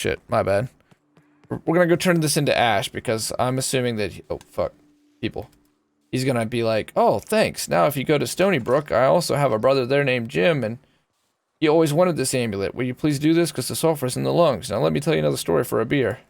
Shit, my bad. We're gonna go turn this into Ash because I'm assuming that oh fuck, people. He's gonna be like, oh thanks. Now if you go to Stony Brook, I also have a brother there named Jim, and he always wanted this amulet. Will you please do this because the sulfur's in the lungs? Now let me tell you another story for a beer.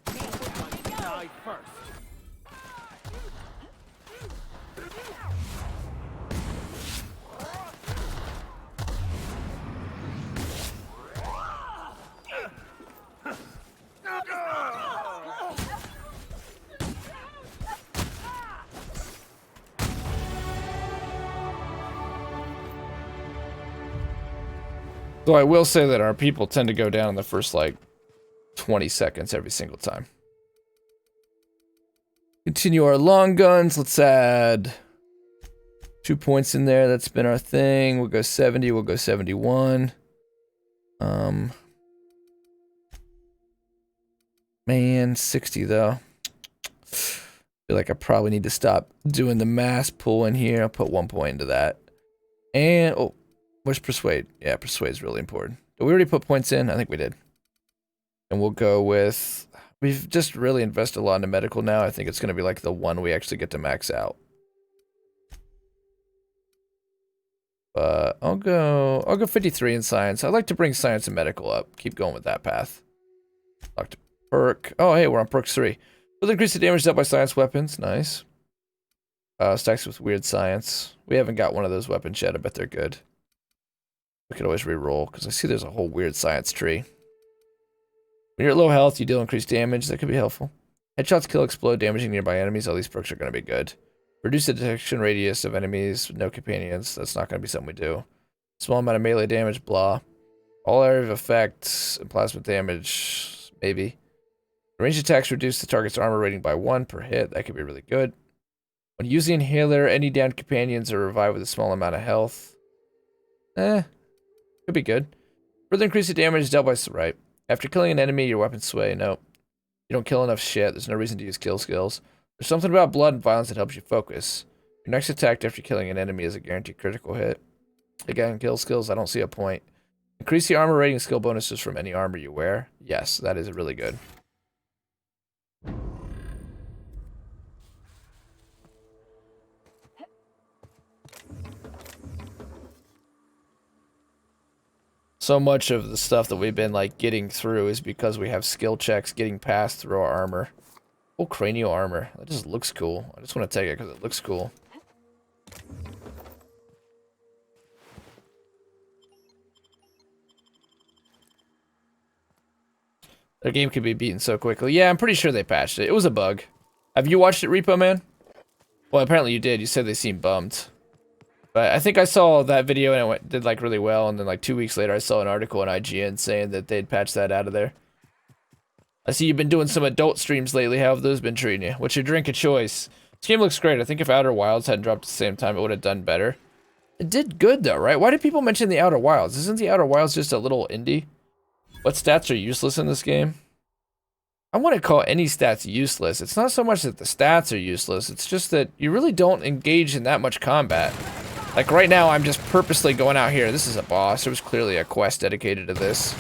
So I will say that our people tend to go down in the first, like, 20 seconds every single time. Continue our long guns. Let's add 2 points in there. That's been our thing. We'll go 70. We'll go 71. Man, 60 though. Feel like I probably need to stop doing the mass pull in here. I'll put 1 point into that. And, oh. Where's Persuade? Yeah, Persuade is really important. Did we already put points in? I think we did. And we'll go with... We've just really invested a lot into medical now. I think it's going to be like the one we actually get to max out. But I'll go 53 in science. I'd like to bring science and medical up. Keep going with that path. Talk to perk. Oh, hey, we're on perk 3. Will increase the damage dealt by science weapons. Nice. Stacks with weird science. We haven't got one of those weapons yet. I bet they're good. We could always re-roll, because I see there's a whole weird science tree. When you're at low health, you deal increased damage. That could be helpful. Headshots kill, explode, damaging nearby enemies. All these perks are going to be good. Reduce the detection radius of enemies with no companions. That's not going to be something we do. Small amount of melee damage, blah. All area of effects and plasma damage, maybe. Ranged attacks reduce the target's armor rating by 1 per hit. That could be really good. When using inhaler, any downed companions are revived with a small amount of health. Could be good. Further increase the damage dealt by... Right. After killing an enemy, your weapons sway. Nope. You don't kill enough shit. There's no reason to use kill skills. There's something about blood and violence that helps you focus. Your next attack after killing an enemy is a guaranteed critical hit. Again, kill skills, I don't see a point. Increase the armor rating skill bonuses from any armor you wear. Yes, that is really good. So much of the stuff that we've been like getting through is because we have skill checks getting passed through our armor. Oh, cranial armor. That just looks cool. I just want to take it because it looks cool. The game could be beaten so quickly. Yeah, I'm pretty sure they patched it. It was a bug. Have you watched it, Repo Man? Well, apparently you did. You said they seemed bummed. But I think I saw that video and it did like really well, and then like 2 weeks later I saw an article on IGN saying that they'd patched that out of there. I see you've been doing some adult streams lately. How have those been treating you? What's your drink of choice? This game looks great. I think if Outer Wilds hadn't dropped at the same time, it would have done better. It did good though, right? Why do people mention the Outer Wilds? Isn't the Outer Wilds just a little indie? What stats are useless in this game? I wouldn't call any stats useless. It's not so much that the stats are useless. It's just that you really don't engage in that much combat. Like right now, I'm just purposely going out here. This is a boss. There was clearly a quest dedicated to this.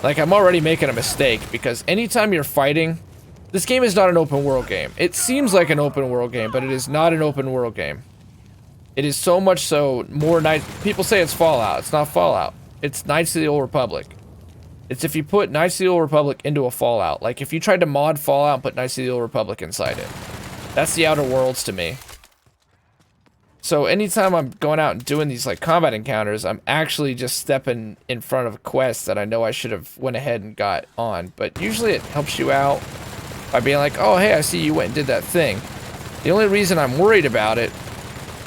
Like, I'm already making a mistake because anytime you're fighting, this game is not an open world game. It seems like an open world game, but it is not an open world game. It is so much so more people say it's Fallout. It's not Fallout. It's Knights of the Old Republic. It's if you put Knights of the Old Republic into a Fallout. Like if you tried to mod Fallout and put Knights of the Old Republic inside it. That's the Outer Worlds to me. So anytime I'm going out and doing these like combat encounters, I'm actually just stepping in front of quests that I know I should have went ahead and got on. But usually it helps you out by being like, oh, hey, I see you went and did that thing. The only reason I'm worried about it,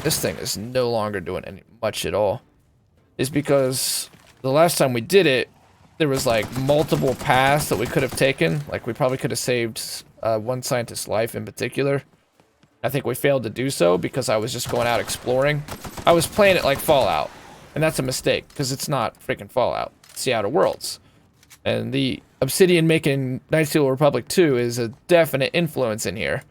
this thing is no longer doing much at all, is because the last time we did it, there was like multiple paths that we could have taken. Like we probably could have saved one scientist's life in particular. I think we failed to do so because I was just going out exploring. I was playing it like Fallout, and that's a mistake because it's not freaking Fallout. It's the Outer Worlds. And the Obsidian making Knights of the Old Republic 2 is a definite influence in here.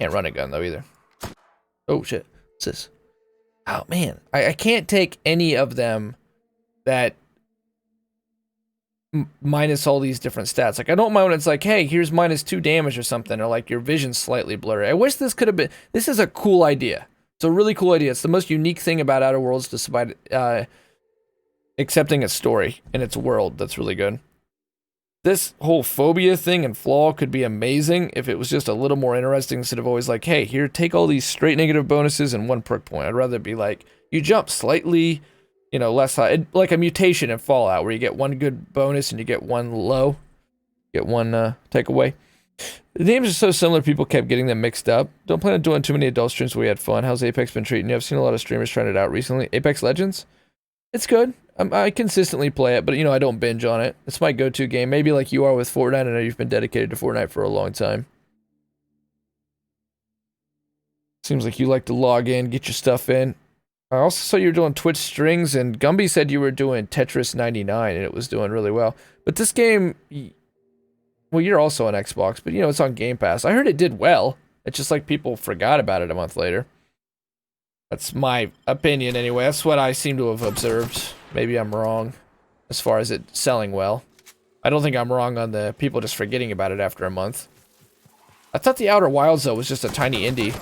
Can't run a gun though either. Oh shit. What's this? Oh man, I can't take any of them that minus all these different stats. Like I don't mind when it's like, hey, here's -2 damage or something, or like your vision's slightly blurry. I wish this could have been. This is a cool idea. It's a really cool idea. It's the most unique thing about Outer Worlds, despite accepting its story and its world. That's really good. This whole phobia thing and flaw could be amazing if it was just a little more interesting instead of always like, hey, here, take all these straight negative bonuses and 1 perk point. I'd rather it be like, you jump slightly, you know, less high. Like a mutation in Fallout where you get 1 good bonus and you get 1 low. Get 1 takeaway. The names are so similar, people kept getting them mixed up. Don't plan on doing too many adult streams where we had fun. How's Apex been treating you? I've seen a lot of streamers trying it out recently. Apex Legends? It's good. I consistently play it, but you know, I don't binge on it. It's my go-to game. Maybe like you are with Fortnite. I know you've been dedicated to Fortnite for a long time. Seems like you like to log in, get your stuff in. I also saw you were doing Twitch strings, and Gumby said you were doing Tetris 99, and it was doing really well. But this game, well, you're also on Xbox, but you know, it's on Game Pass. I heard it did well. It's just like people forgot about it a month later. That's my opinion anyway. That's what I seem to have observed. Maybe I'm wrong as far as it selling well. I don't think I'm wrong on the people just forgetting about it after a month. I thought the Outer Wilds, though, was just a tiny indie.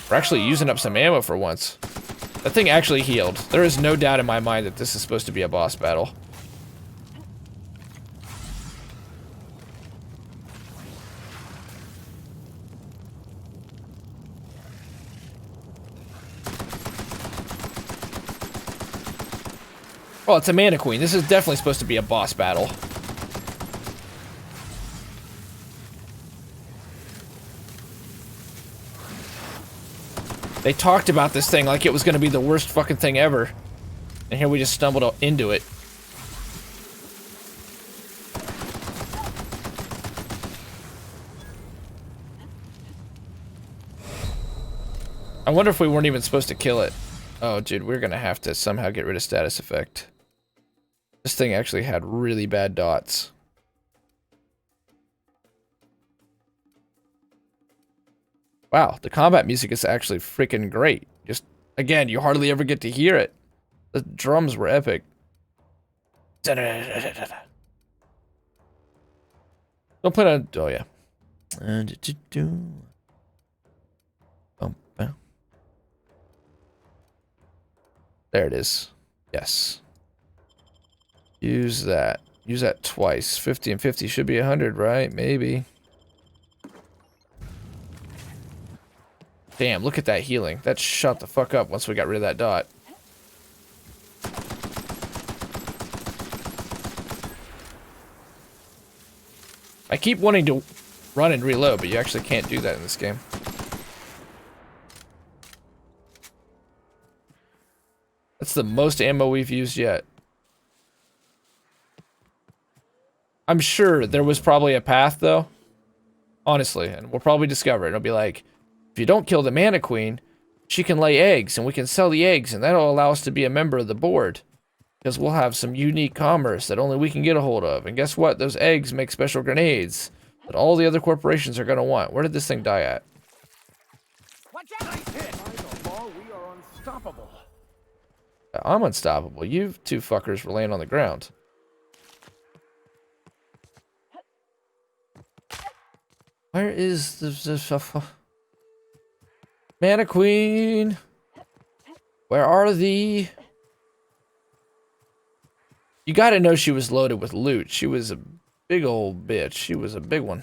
We're actually using up some ammo for once. That thing actually healed. There is no doubt in my mind that this is supposed to be a boss battle. Oh, it's a Mana Queen. This is definitely supposed to be a boss battle. They talked about this thing like it was going to be the worst fucking thing ever. And here we just stumbled into it. I wonder if we weren't even supposed to kill it. Oh, dude, we're going to have to somehow get rid of status effect. This thing actually had really bad dots. Wow, the combat music is actually freaking great. Just, again, you hardly ever get to hear it. The drums were epic. Don't plan on... Oh, yeah. There it is. Yes. Use that. Use that twice. 50 and 50 should be 100, right? Maybe. Damn, look at that healing. That shut the fuck up once we got rid of that dot. I keep wanting to run and reload, but you actually can't do that in this game. That's the most ammo we've used yet. I'm sure there was probably a path, though. Honestly, and we'll probably discover it. It'll be like, if you don't kill the Mana Queen, she can lay eggs, and we can sell the eggs, and that'll allow us to be a member of the board. Because we'll have some unique commerce that only we can get a hold of. And guess what? Those eggs make special grenades that all the other corporations are going to want. Where did this thing die at? Watch out! Nice hit. By the law, we are unstoppable. I'm unstoppable. You two fuckers were laying on the ground. Where is the Mana Queen? Where are thee? You gotta know she was loaded with loot. She was a big old bitch. She was a big one.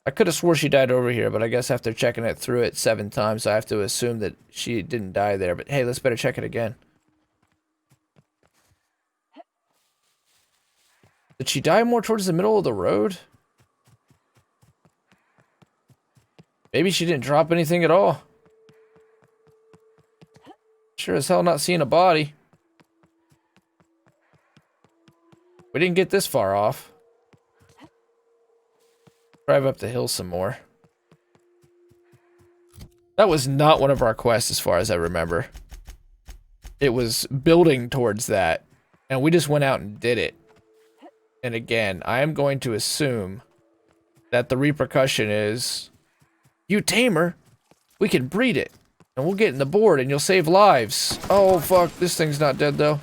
I could have swore she died over here, but I guess after checking it through it 7 times, I have to assume that she didn't die there. But hey, let's better check it again. Did she die more towards the middle of the road? Maybe she didn't drop anything at all. Sure as hell not seeing a body. We didn't get this far off. Drive up the hill some more. That was not one of our quests as far as I remember. It was building towards that, and we just went out and did it. And again, I am going to assume that the repercussion is, you tame her, we can breed it, and we'll get in the board and you'll save lives. Oh fuck, this thing's not dead though.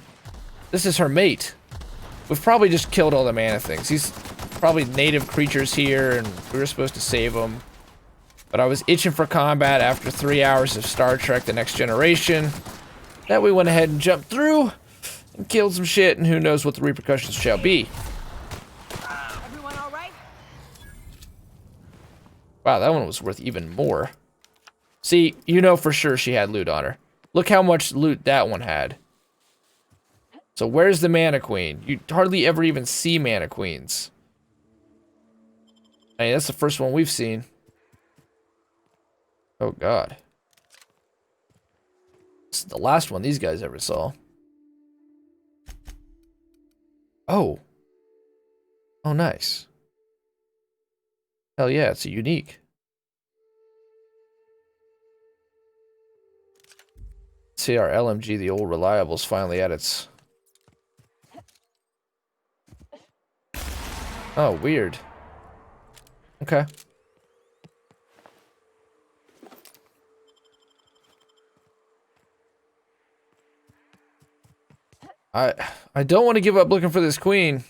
This is her mate. We've probably just killed all the mana things. These probably native creatures here, and we were supposed to save them. But I was itching for combat after 3 hours of Star Trek The Next Generation. That we went ahead and jumped through and killed some shit, and who knows what the repercussions shall be. Everyone all right? Wow, that one was worth even more. See, you know for sure she had loot on her. Look how much loot that one had. So where's the Mana Queen? You hardly ever even see Mana Queens. I mean, that's the first one we've seen. Oh god. It's the last one these guys ever saw. Oh. Oh, nice. Hell yeah, it's a unique. See, our LMG, the old reliable's finally at its... Oh, weird. Okay. I don't want to give up looking for this queen.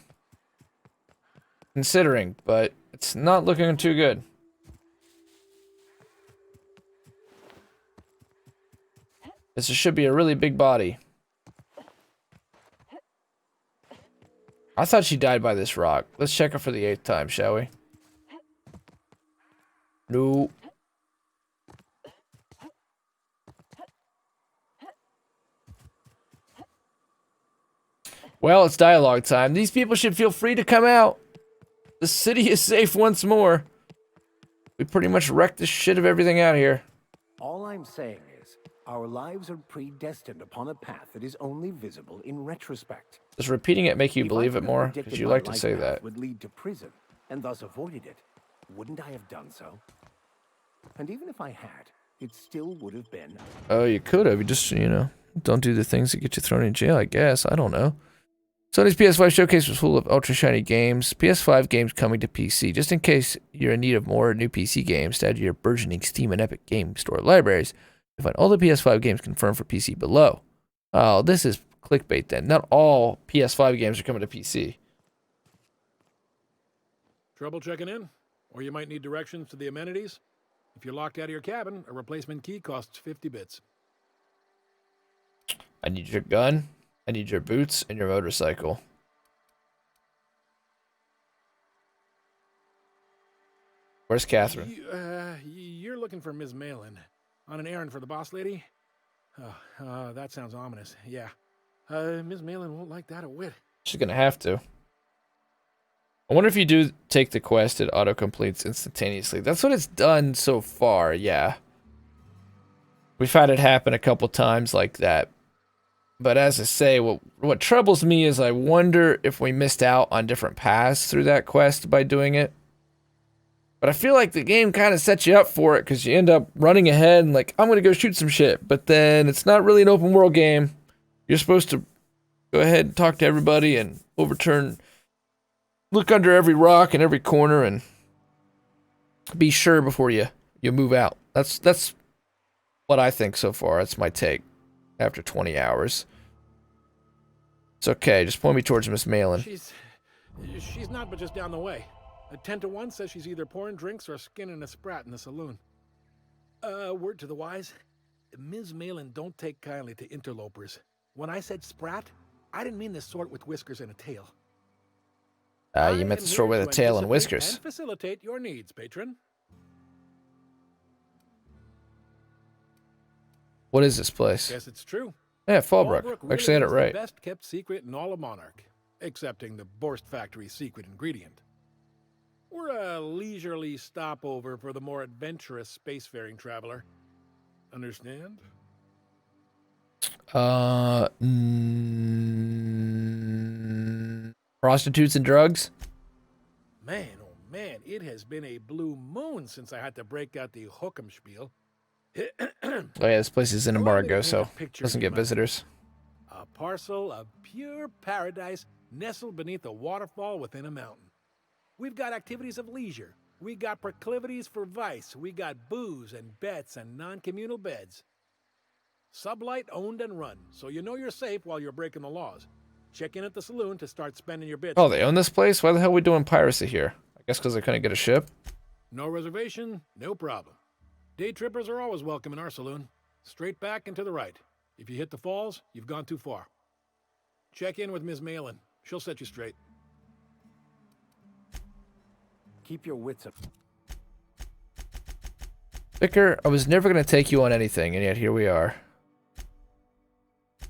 Considering, but it's not looking too good. This should be a really big body. I thought she died by this rock. Let's check her for the 8th time, shall we? No. Well, it's dialogue time. These people should feel free to come out. The city is safe once more. We pretty much wrecked the shit of everything out here. All I'm saying is, our lives are predestined upon a path that is only visible in retrospect. Does repeating it make you If believe I it could have more? predicted Because you my like to life say path that. would lead to prison, and thus avoided it, wouldn't I have done so? And even if I had, it still would have been. Oh, you could have. You just, you know, don't do the things that get you thrown in jail, I guess. I don't know. Sony's PS5 showcase was full of ultra shiny games. PS5 games coming to PC. Just in case you're in need of more new PC games to add to your burgeoning Steam and Epic Game Store libraries, you'll find all the PS5 games confirmed for PC below. Oh, this is clickbait then. Not all PS5 games are coming to PC. Trouble checking in? Or you might need directions to the amenities? If you're locked out of your cabin, a replacement key costs 50 bits. I need your gun. I need your boots and your motorcycle. Where's Catherine? You're looking for Ms. Malin. On an errand for the boss lady? Oh, that sounds ominous. Yeah. Ms. Malin won't like that a whit. She's gonna have to. I wonder if you do take the quest, it auto-completes instantaneously. That's what it's done so far, yeah. We've had it happen a couple times like that. But as I say, what troubles me is I wonder if we missed out on different paths through that quest by doing it. But I feel like the game kind of sets you up for it because you end up running ahead and like, I'm going to go shoot some shit. But then it's not really an open world game. You're supposed to go ahead and talk to everybody and look under every rock and every corner and be sure before you move out. That's what I think so far. That's my take after 20 hours. It's okay. Just point me towards Miss Malin. She's not but just down the way. A 10 to 1 says she's either pouring drinks or skinning a sprat in the saloon. Word to the wise, Ms. Malin don't take kindly to interlopers. When I said sprat, I didn't mean the sort with whiskers and a tail. You meant the sort with a tail and whiskers. And facilitate your needs, patron. What is this place? Guess it's true. Yeah, Fallbrook. Really Actually had it is right. The best kept secret in all of Monarch, excepting the Borst Factory's secret ingredient. We're a leisurely stopover for the more adventurous spacefaring traveler. Understand? Prostitutes and drugs? Man, oh man, it has been a blue moon since I had to break out the Hookem spiel. Oh yeah, this place is in Allow me to embargo, paint a so picture doesn't in your get mind. visitors. A parcel of pure paradise nestled beneath a waterfall within a mountain. We've got activities of leisure. We got proclivities for vice. We got booze and bets and non-communal beds. Sublight owned and run, so you know you're safe while you're breaking the laws. Check in at the saloon to start spending your bits. Oh, they own this place? Why the hell are we doing piracy here? I guess because they couldn't get a ship? No reservation, no problem. Day trippers are always welcome in our saloon. Straight back and to the right. If you hit the falls, you've gone too far. Check in with Ms. Malin. She'll set you straight. Keep your wits up. Vicar, I was never going to take you on anything, and yet here we are.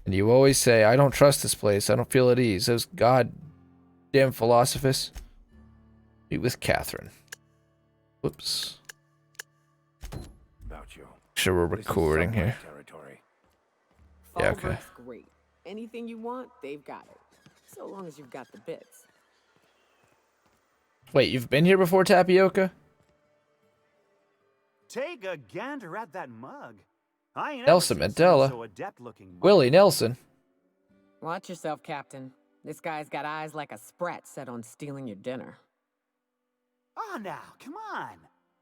And you always say, I don't trust this place. I don't feel at ease. Those goddamn philosophists. Meet with Catherine. Whoops. About you. Sure we're This is recording Sublight here. territory. Yeah, okay. Fallbrook's great. Anything you want, they've got it. So long as you've got the bits. Wait, you've been here before, Tapioca? Take a gander at that mug. I ain't Nelson ever seen someone Mandela. so adept-looking mug. Willie Nelson. Watch yourself, Captain. This guy's got eyes like a sprat set on stealing your dinner. Oh, now, come on.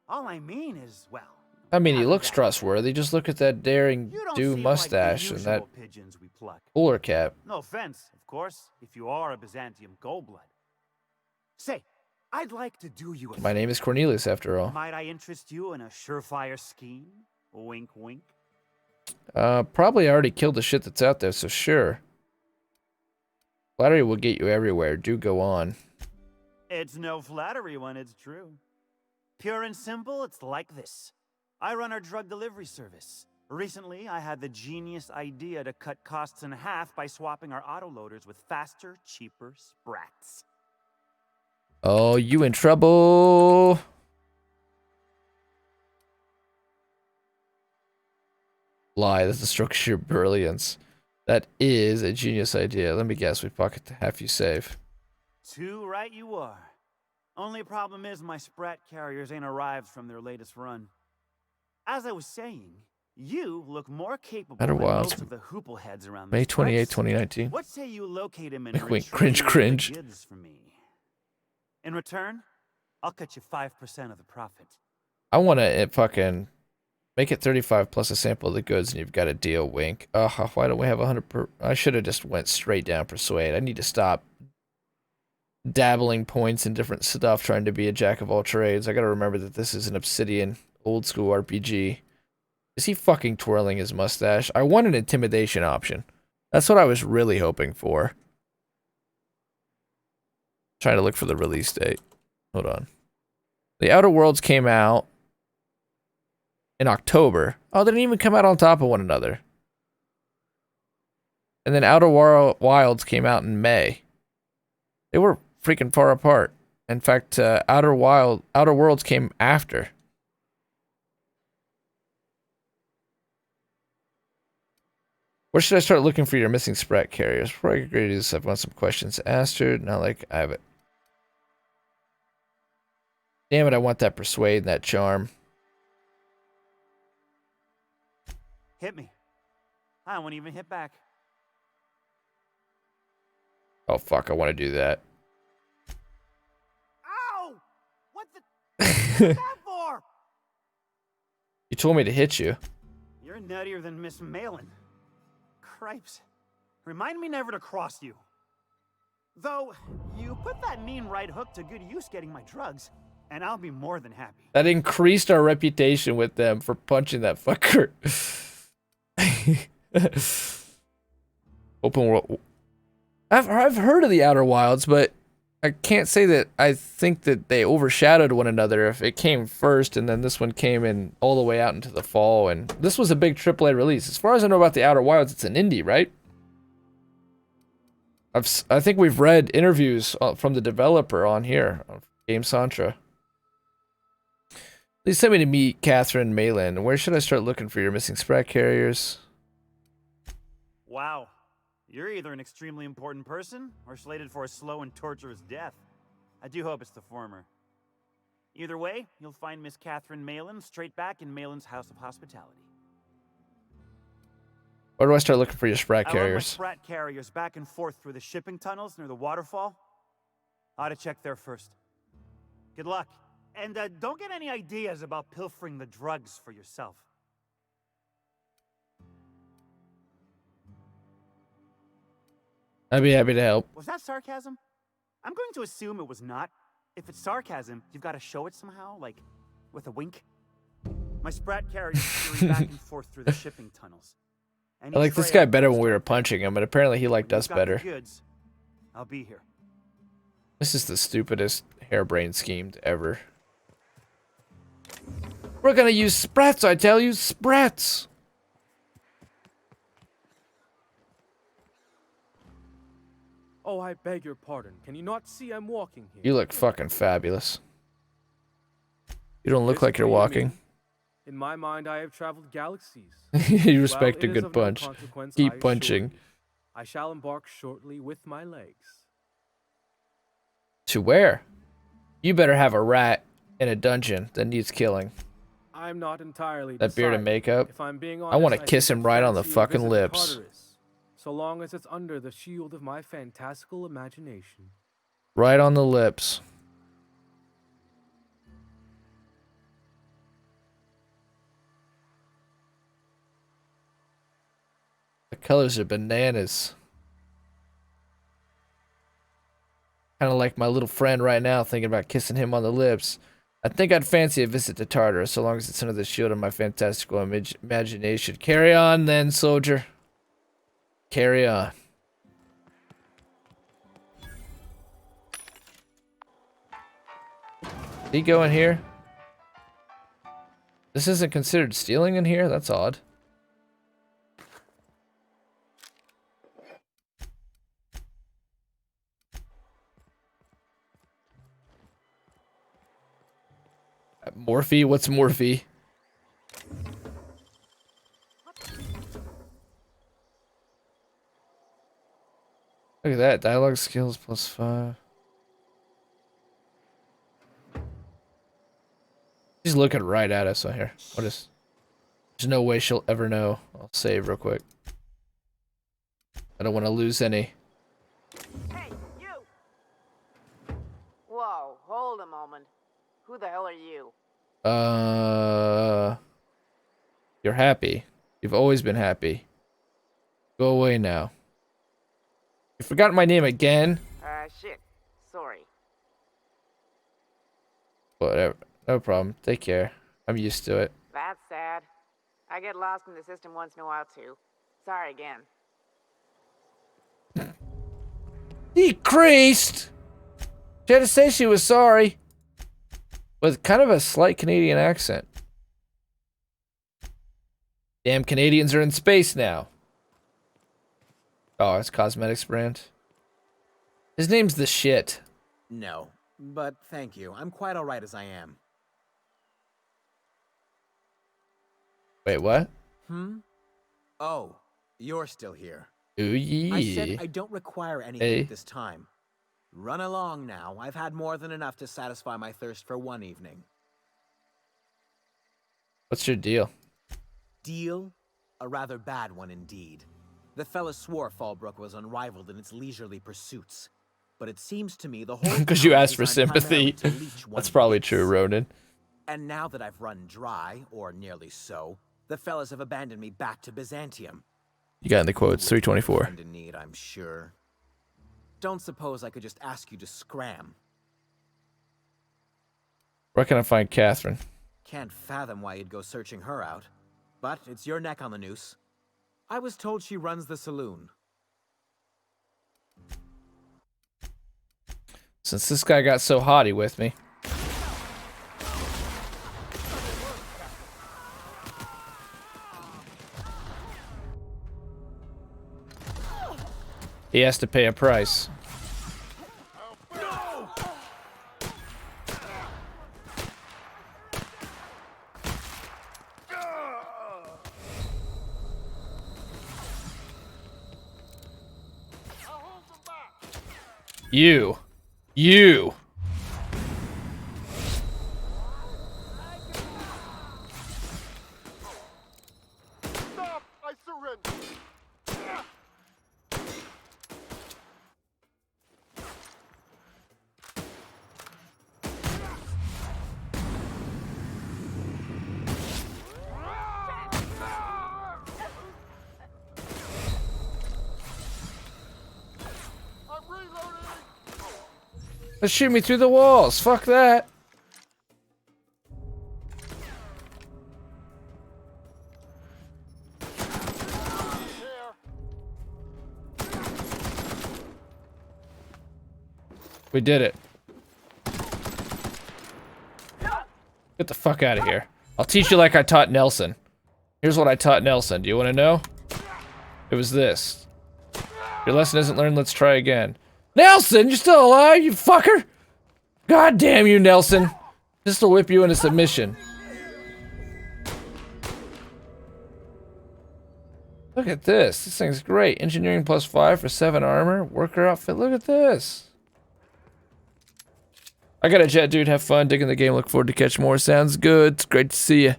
All I mean is, well... I mean, he having looks that- trustworthy. Just look at that daring You don't do seem mustache like and the that usual pigeons we pluck. bowler cap. No offense, of course, if you are a Byzantium Goldblood. Say, I'd like to do you a My name is Cornelius, after all. Might I interest you in a surefire scheme? Wink, wink. Probably already killed the shit that's out there, so sure. Flattery will get you everywhere. Do go on. It's no flattery when it's true. Pure and simple, it's like this. I run our drug delivery service. Recently, I had the genius idea to cut costs in half by swapping our autoloaders with faster, cheaper sprats. Oh, you in trouble. Lie, that's a stroke of sheer brilliance. That is a genius idea. Let me guess, we pocket the half you save. Too right you are. Only problem is my sprat carriers ain't arrived from their latest run. As I was saying, you look more capable Outer than Wilds, most of the hoople heads around May this 28, place. 2019. What say you locate him and Wink, wink, retrieve cringe, the goods for me? In return, I'll cut you 5% of the profit. I want to fucking make it 35 plus a sample of the goods, and you've got a deal. Wink. Why don't we have 100 per? I should have just went straight down persuade. I need to stop dabbling points in different stuff, trying to be a jack of all trades. I gotta remember that this is an Obsidian old school RPG. Is he fucking twirling his mustache? I want an intimidation option. That's what I was really hoping for. Trying to look for the release date. Hold on. The Outer Worlds came out in October. Oh, they didn't even come out on top of one another. And then Outer Wilds came out in May. They were freaking far apart. In fact, Outer Worlds came after. Where should I start looking for your missing sprat carriers? Before I agree to this, I want some questions answered. Not like I have it. Damn it, I want that persuade and that charm. Hit me. I won't even hit back. Oh fuck, I want to do that. Ow! What the that for? You told me to hit you. You're nuttier than Miss Malin. Cripes. Remind me never to cross you. Though, you put that mean right hook to good use getting my drugs, and I'll be more than happy. That increased our reputation with them for punching that fucker. Open world. I've heard of the Outer Wilds, but I can't say that I think that they overshadowed one another if it came first and then this one came in all the way out into the fall. And this was a big AAA release. As far as I know about the Outer Wilds, it's an indie, right? I think we've read interviews from the developer on here, on Game Santra. Please send me to meet Catherine Malin. Where should I start looking for your missing sprat carriers? Wow. You're either an extremely important person or slated for a slow and torturous death. I do hope it's the former. Either way, you'll find Miss Catherine Malin straight back in Malin's House of Hospitality. Or do I start looking for your Sprat I run my carriers? Sprat carriers back and forth through the shipping tunnels near the waterfall. Ought to check there first. Good luck. And don't get any ideas about pilfering the drugs for yourself. I'd be happy to help. Was that sarcasm? I'm going to assume it was not. If it's sarcasm, you've got to show it somehow, like with a wink. My Sprat carriers scurry back and forth through the shipping tunnels. I like this guy better when we were punching him, but apparently he liked us better. Goods, I'll be here. This is the stupidest harebrained scheme ever. We're gonna use Sprats, I tell you, Sprats! Oh, I beg your pardon. Can you not see I'm walking here? You look fucking fabulous. You don't look This like you're way, you walking. mean? In my mind, I have traveled galaxies. You respect Well, a it is good of no punch. consequence, I Keep assure punching. you. I shall embark shortly with my legs. To where? You better have a rat in a dungeon that needs killing. I'm not entirely That beard and decided. makeup. If I'm being I wanna honest, kiss think him I'd right on the fancy a fucking visit to lips. Tartarus, so long as it's under the shield of my fantastical imagination. Right on the lips. The colors are bananas. Kind of like my little friend right now, thinking about kissing him on the lips. I think I'd fancy a visit to Tartarus, so long as it's under the shield of my fantastical imagination. Carry on then, soldier. Carry on. Did he go in here? This isn't considered stealing in here? That's odd. Morphe? What's Morphe? Look at that. Dialogue skills +5. She's looking right at us on here. What is... There's no way she'll ever know. I'll save real quick. I don't want to lose any. Hey, you! Whoa, hold a moment. Who the hell are you? You're happy. You've always been happy. Go away now. You forgot my name again? Shit. Sorry. Whatever. No problem. Take care. I'm used to it. That's sad. I get lost in the system once in a while, too. Sorry again. Decreased! She had to say she was sorry. With kind of a slight Canadian accent. Damn, Canadians are in space now. Oh, it's cosmetics brand. His name's the shit. No, but thank you. I'm quite alright as I am. Wait, what? Oh, you're still here. Ooh, yeah. I said I don't require anything Hey. at this time. Run along now. I've had more than enough to satisfy my thirst for one evening. What's your deal? Deal? A rather bad one indeed. The fella swore Fallbrook was unrivaled in its leisurely pursuits. But it seems to me the whole 'Cause you town asked is for designed primarily sympathy. to leech That's one's probably wits. true, Ronan. And now that I've run dry, or nearly so, the fellas have abandoned me back to Byzantium. You got in the quotes, 324. Friend in need, I'm sure. Don't suppose I could just ask you to scram. Where can I find Catherine? Can't fathom why you'd go searching her out. But it's your neck on the noose. I was told she runs the saloon. Since this guy got so haughty with me. He has to pay a price. You. Stop! I surrender! Let's shoot me through the walls. Fuck that. We did it. Get the fuck out of here. I'll teach you like I taught Nelson. Here's what I taught Nelson. Do you want to know? It was this. Your lesson isn't learned, let's try again. Nelson, you still alive, you fucker? God damn you, Nelson. This will whip you into submission. Look at this. This thing's great. Engineering +5 for 7 armor. Worker outfit. Look at this. I got a jet, dude. Have fun digging the game. Look forward to catch more. Sounds good. It's great to see you.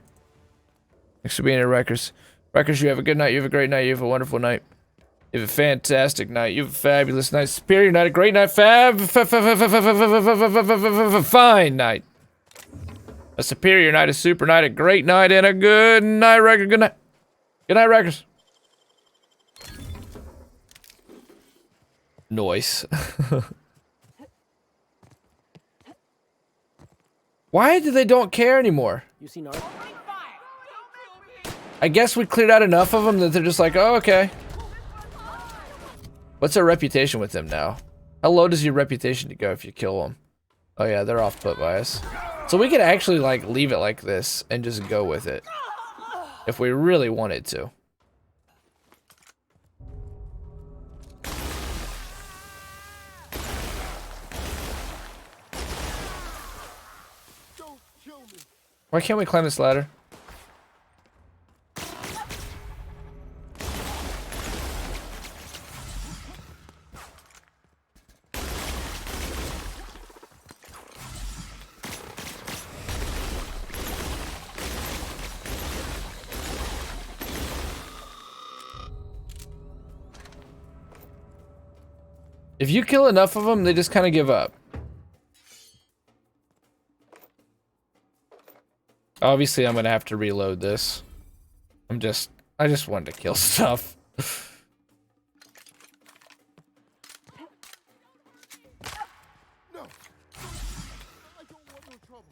Thanks for being here, Wreckers. Wreckers, you have a good night. You have a great night. You have a wonderful night. You have a fantastic night. You have a fabulous night. Superior night. A great night. Fine night. A superior night. A super night. A great night. And a good night, Wreckers. Good night. Good night, Wreckers. Noise. Why do they don't care anymore? You see, I guess we cleared out enough of them that they're just like, oh, okay. What's our reputation with them now? How low does your reputation go if you kill them? Oh yeah, they're off put by us. So we could actually like leave it like this and just go with it. If we really wanted to. Why can't we climb this ladder? If you kill enough of them, they just kind of give up. Obviously, I'm gonna have to reload this. I just wanted to kill stuff. No. I don't want no trouble.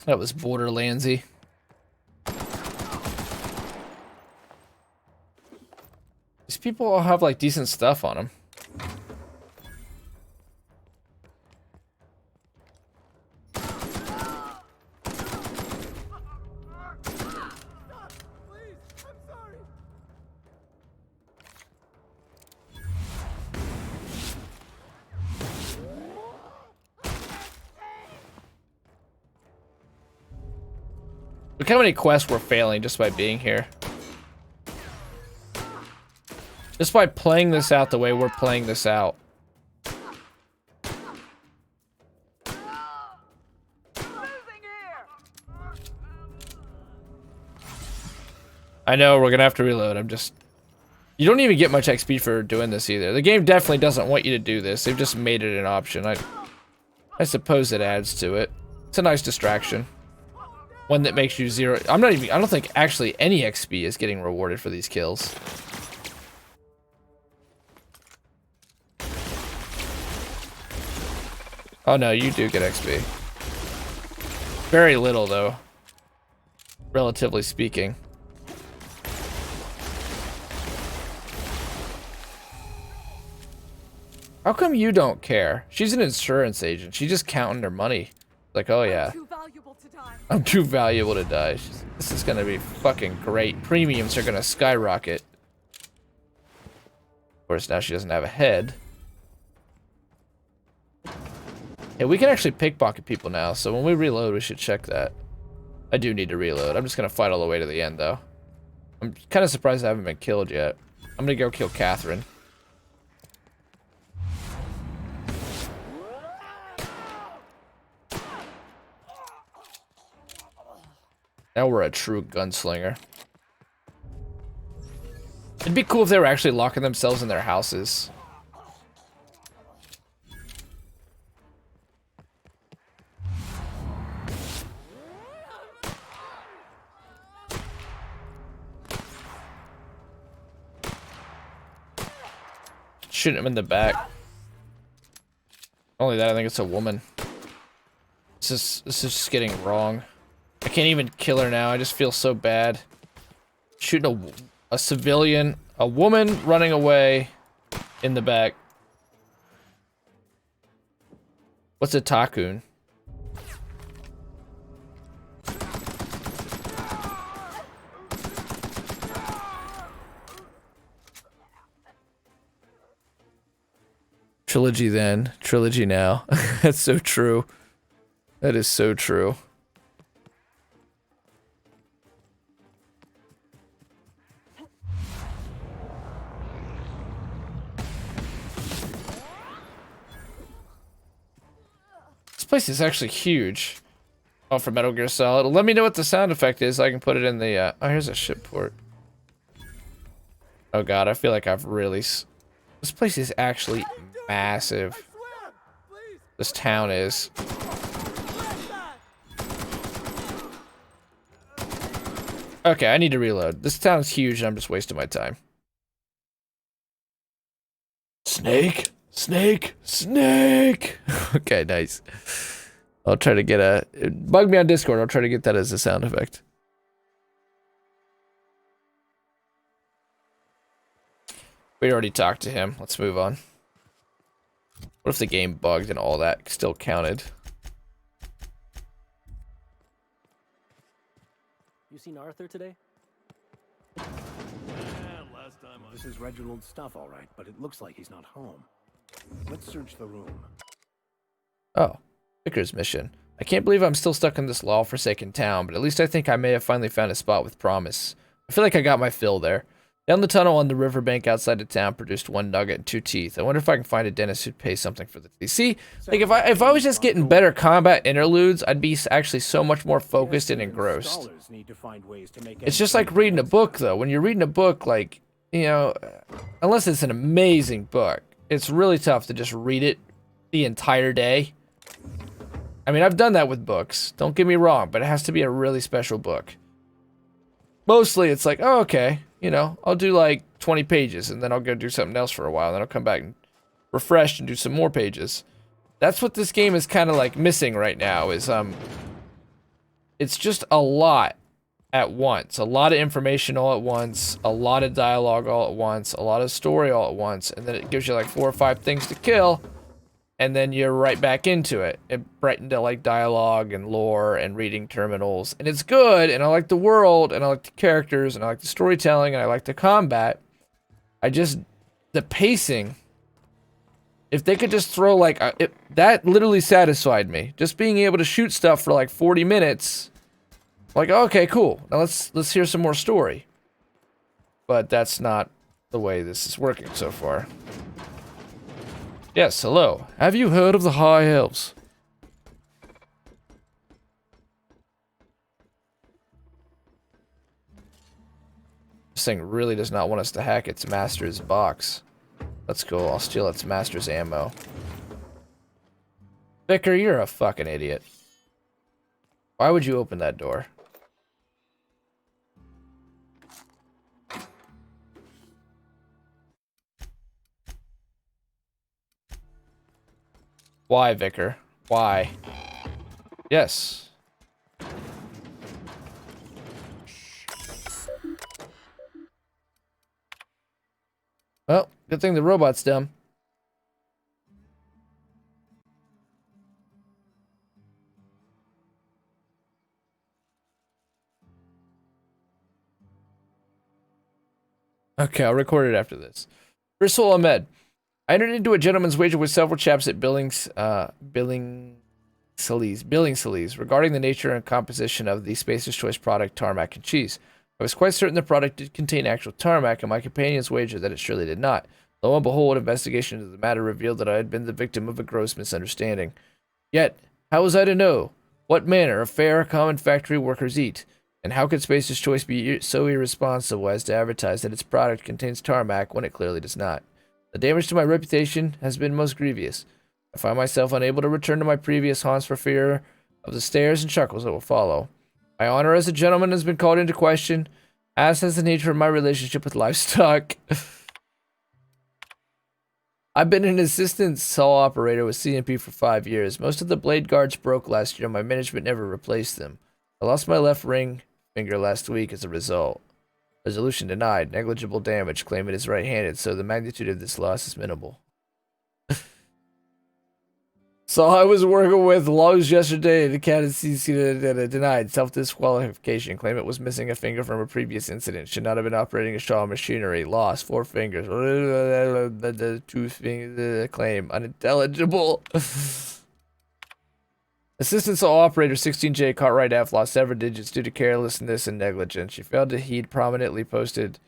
That was Borderlandsy. These people all have like decent stuff on them. Look how many quests we're failing just by being here. Just by playing this out the way we're playing this out. I know, we're gonna have to reload. You don't even get much XP for doing this either. The game definitely doesn't want you to do this. They've just made it an option. I suppose it adds to it. It's a nice distraction. One that makes you zero. I don't think actually any XP is getting rewarded for these kills. Oh no, you do get XP. Very little though. Relatively speaking. How come you don't care? She's an insurance agent. She's just counting her money. Like, oh yeah. I'm too valuable to die. This is gonna be fucking great. Premiums are gonna skyrocket. Of course, now she doesn't have a head. Yeah, we can actually pickpocket people now, so when we reload, we should check that. I do need to reload. I'm just gonna fight all the way to the end, though. I'm kind of surprised I haven't been killed yet. I'm gonna go kill Catherine. Now we're a true gunslinger. It'd be cool if they were actually locking themselves in their houses. shooting him in the back. Only that, I think it's a woman. This is just getting wrong. I can't even kill her now. I just feel so bad. Shooting a civilian, a woman running away in the back. What's a Takun? Trilogy then, trilogy now. That's so true. That is so true. This place is actually huge. Oh, for Metal Gear Solid. Let me know what the sound effect is. I can put it in the, oh, here's a ship port. Oh god, I feel like I've really... This place is actually massive. This town is. Okay, I need to reload. This town is huge and I'm just wasting my time. Snake! Snake! Snake! Okay, nice. I'll try to get a... Bug me on Discord, I'll try to get that as a sound effect. We already talked to him. Let's move on. What if the game bugged and all that still counted? You seen Arthur today? This is Reginald's stuff, all right, but it looks like he's not home. Let's search the room. Oh, Vicar's mission. I can't believe I'm still stuck in this law-forsaken town, but at least I think I may have finally found a spot with promise. I feel like I got my fill there. Down the tunnel on the riverbank outside of town produced 1 nugget and 2 teeth. I wonder if I can find a dentist who'd pay something for the teeth. See, like if I was just getting better combat interludes, I'd be actually so much more focused and engrossed. It's just like reading a book, though. When you're reading a book, like, you know, unless it's an amazing book, it's really tough to just read it the entire day. I mean, I've done that with books. Don't get me wrong, but it has to be a really special book. Mostly, it's like, oh, okay. You know, I'll do like 20 pages and then I'll go do something else for a while. And then I'll come back and refresh and do some more pages. That's what this game is kind of like missing right now is, it's just a lot at once. A lot of information all at once. A lot of dialogue all at once. A lot of story all at once. And then it gives you like 4 or 5 things to kill. And then you're right back into it. Right into like dialogue and lore and reading terminals. And it's good, and I like the world, and I like the characters, and I like the storytelling, and I like the combat. The pacing, if they could just throw like, that literally satisfied me. Just being able to shoot stuff for like 40 minutes. Like, okay, cool. Now let's hear some more story. But that's not the way this is working so far. Yes, hello. Have you heard of the High Elves? This thing really does not want us to hack its master's box. That's cool. I'll steal its master's ammo. Vicar, you're a fucking idiot. Why would you open that door? Why, Vicar? Why? Yes. Well, good thing the robot's dumb. Okay, I'll record it after this. Bristol Ahmed. I entered into a gentleman's wager with several chaps at Billings regarding the nature and composition of the Spacer's Choice product, tarmac and cheese. I was quite certain the product did contain actual tarmac, and my companions wagered that it surely did not. Lo and behold, investigation into the matter revealed that I had been the victim of a gross misunderstanding. Yet, how was I to know what manner of fare common factory workers eat? And how could Spacer's Choice be so irresponsible as to advertise that its product contains tarmac when it clearly does not? The damage to my reputation has been most grievous. I find myself unable to return to my previous haunts for fear of the stares and chuckles that will follow. My honor as a gentleman has been called into question, as has the nature of my relationship with livestock. I've been an assistant saw operator with CMP for 5 years. Most of the blade guards broke last year. My management never replaced them. I lost my left ring finger last week as a result. Resolution denied. Negligible damage. Claim it is right-handed, so the magnitude of this loss is minimal. So I was working with logs yesterday. The cat is denied. Self-disqualification. Claim it was missing a finger from a previous incident. Should not have been operating a Shaw machinery. Lost 4 fingers. The 2 fingers. Claim unintelligible. Assistant saw operator 16J caught right F lost several digits due to carelessness and negligence. She failed to heed prominently posted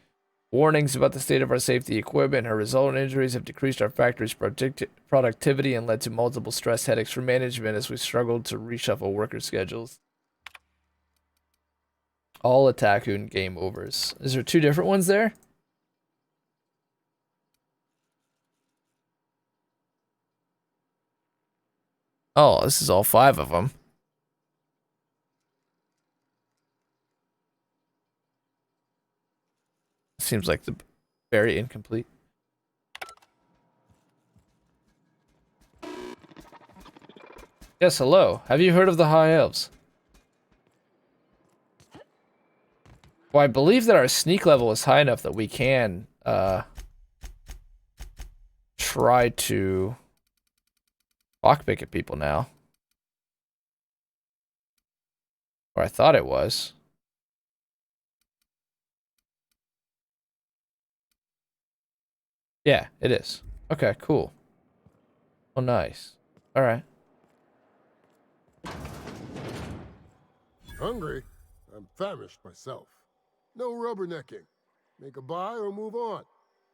warnings about the state of our safety equipment. Her resultant injuries have decreased our factory's productivity and led to multiple stress headaches for management as we struggled to reshuffle worker schedules. All Attackun game overs. Is there 2 different ones there? Oh, this is all 5 of them. Seems like the very incomplete. Yes, hello. Have you heard of the High Elves? Well, I believe that our sneak level is high enough that we can try to lockpick at people now. Or I thought it was. Yeah, it is. Okay, cool. Oh, nice. All right. Hungry? I'm famished myself. No rubbernecking. Make a buy or move on.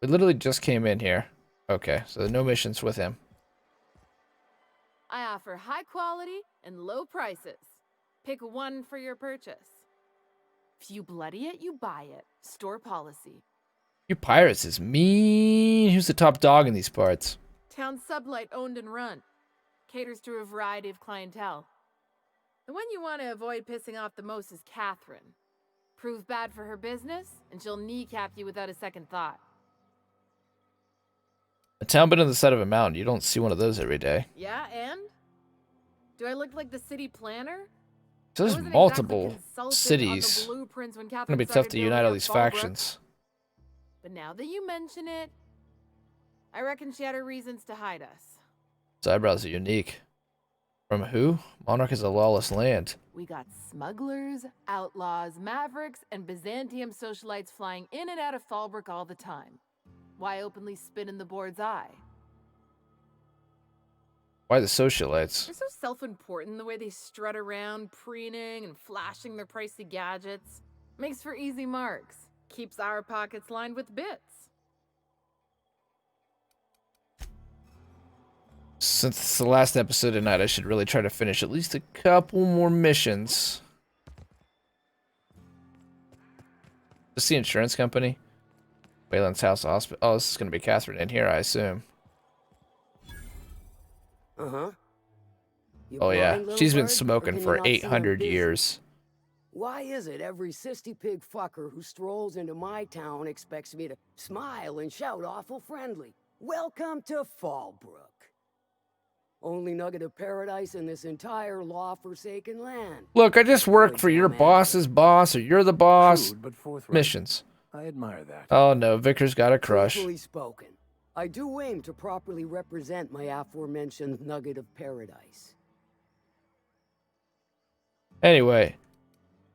We literally just came in here. Okay, so no missions with him. I offer high quality and low prices. Pick one for your purchase. If you bloody it, you buy it. Store policy. You pirates is mean. Who's the top dog in these parts? Town Sublight owned and run. Caters to a variety of clientele. The one you want to avoid pissing off the most is Catherine. Prove bad for her business, and she'll kneecap you without a second thought. A town built on the side of a mountain. You don't see one of those every day. Yeah, and? Do I look like the city planner? So there's multiple cities. It's gonna be tough to unite all these factions. But now that you mention it, I reckon she had her reasons to hide us. His eyebrows are unique. From who? Monarch is a lawless land. We got smugglers, outlaws, mavericks, and Byzantium socialites flying in and out of Fallbrook all the time. Why openly spit in the board's eye? Why the socialites? They're so self-important the way they strut around, preening and flashing their pricey gadgets. Makes for easy marks. Keeps our pockets lined with bits. Since it's the last episode tonight, I should really try to finish at least a couple more missions. Is the insurance company? Wayland's house hospital. Oh, this is going to be Catherine in here, I assume. Uh-huh. Oh, yeah. She's been smoking for 800 years. Why is it every sissy pig fucker who strolls into my town expects me to smile and shout awful friendly? Welcome to Fallbrook. Only nugget of paradise in this entire law-forsaken land. Look, I just work for your boss's boss, or you're the boss. Crude, but forthright. Missions. I admire that. Oh no, Vicar's got a crush. Truthfully spoken, I do aim to properly represent my aforementioned nugget of paradise. Anyway,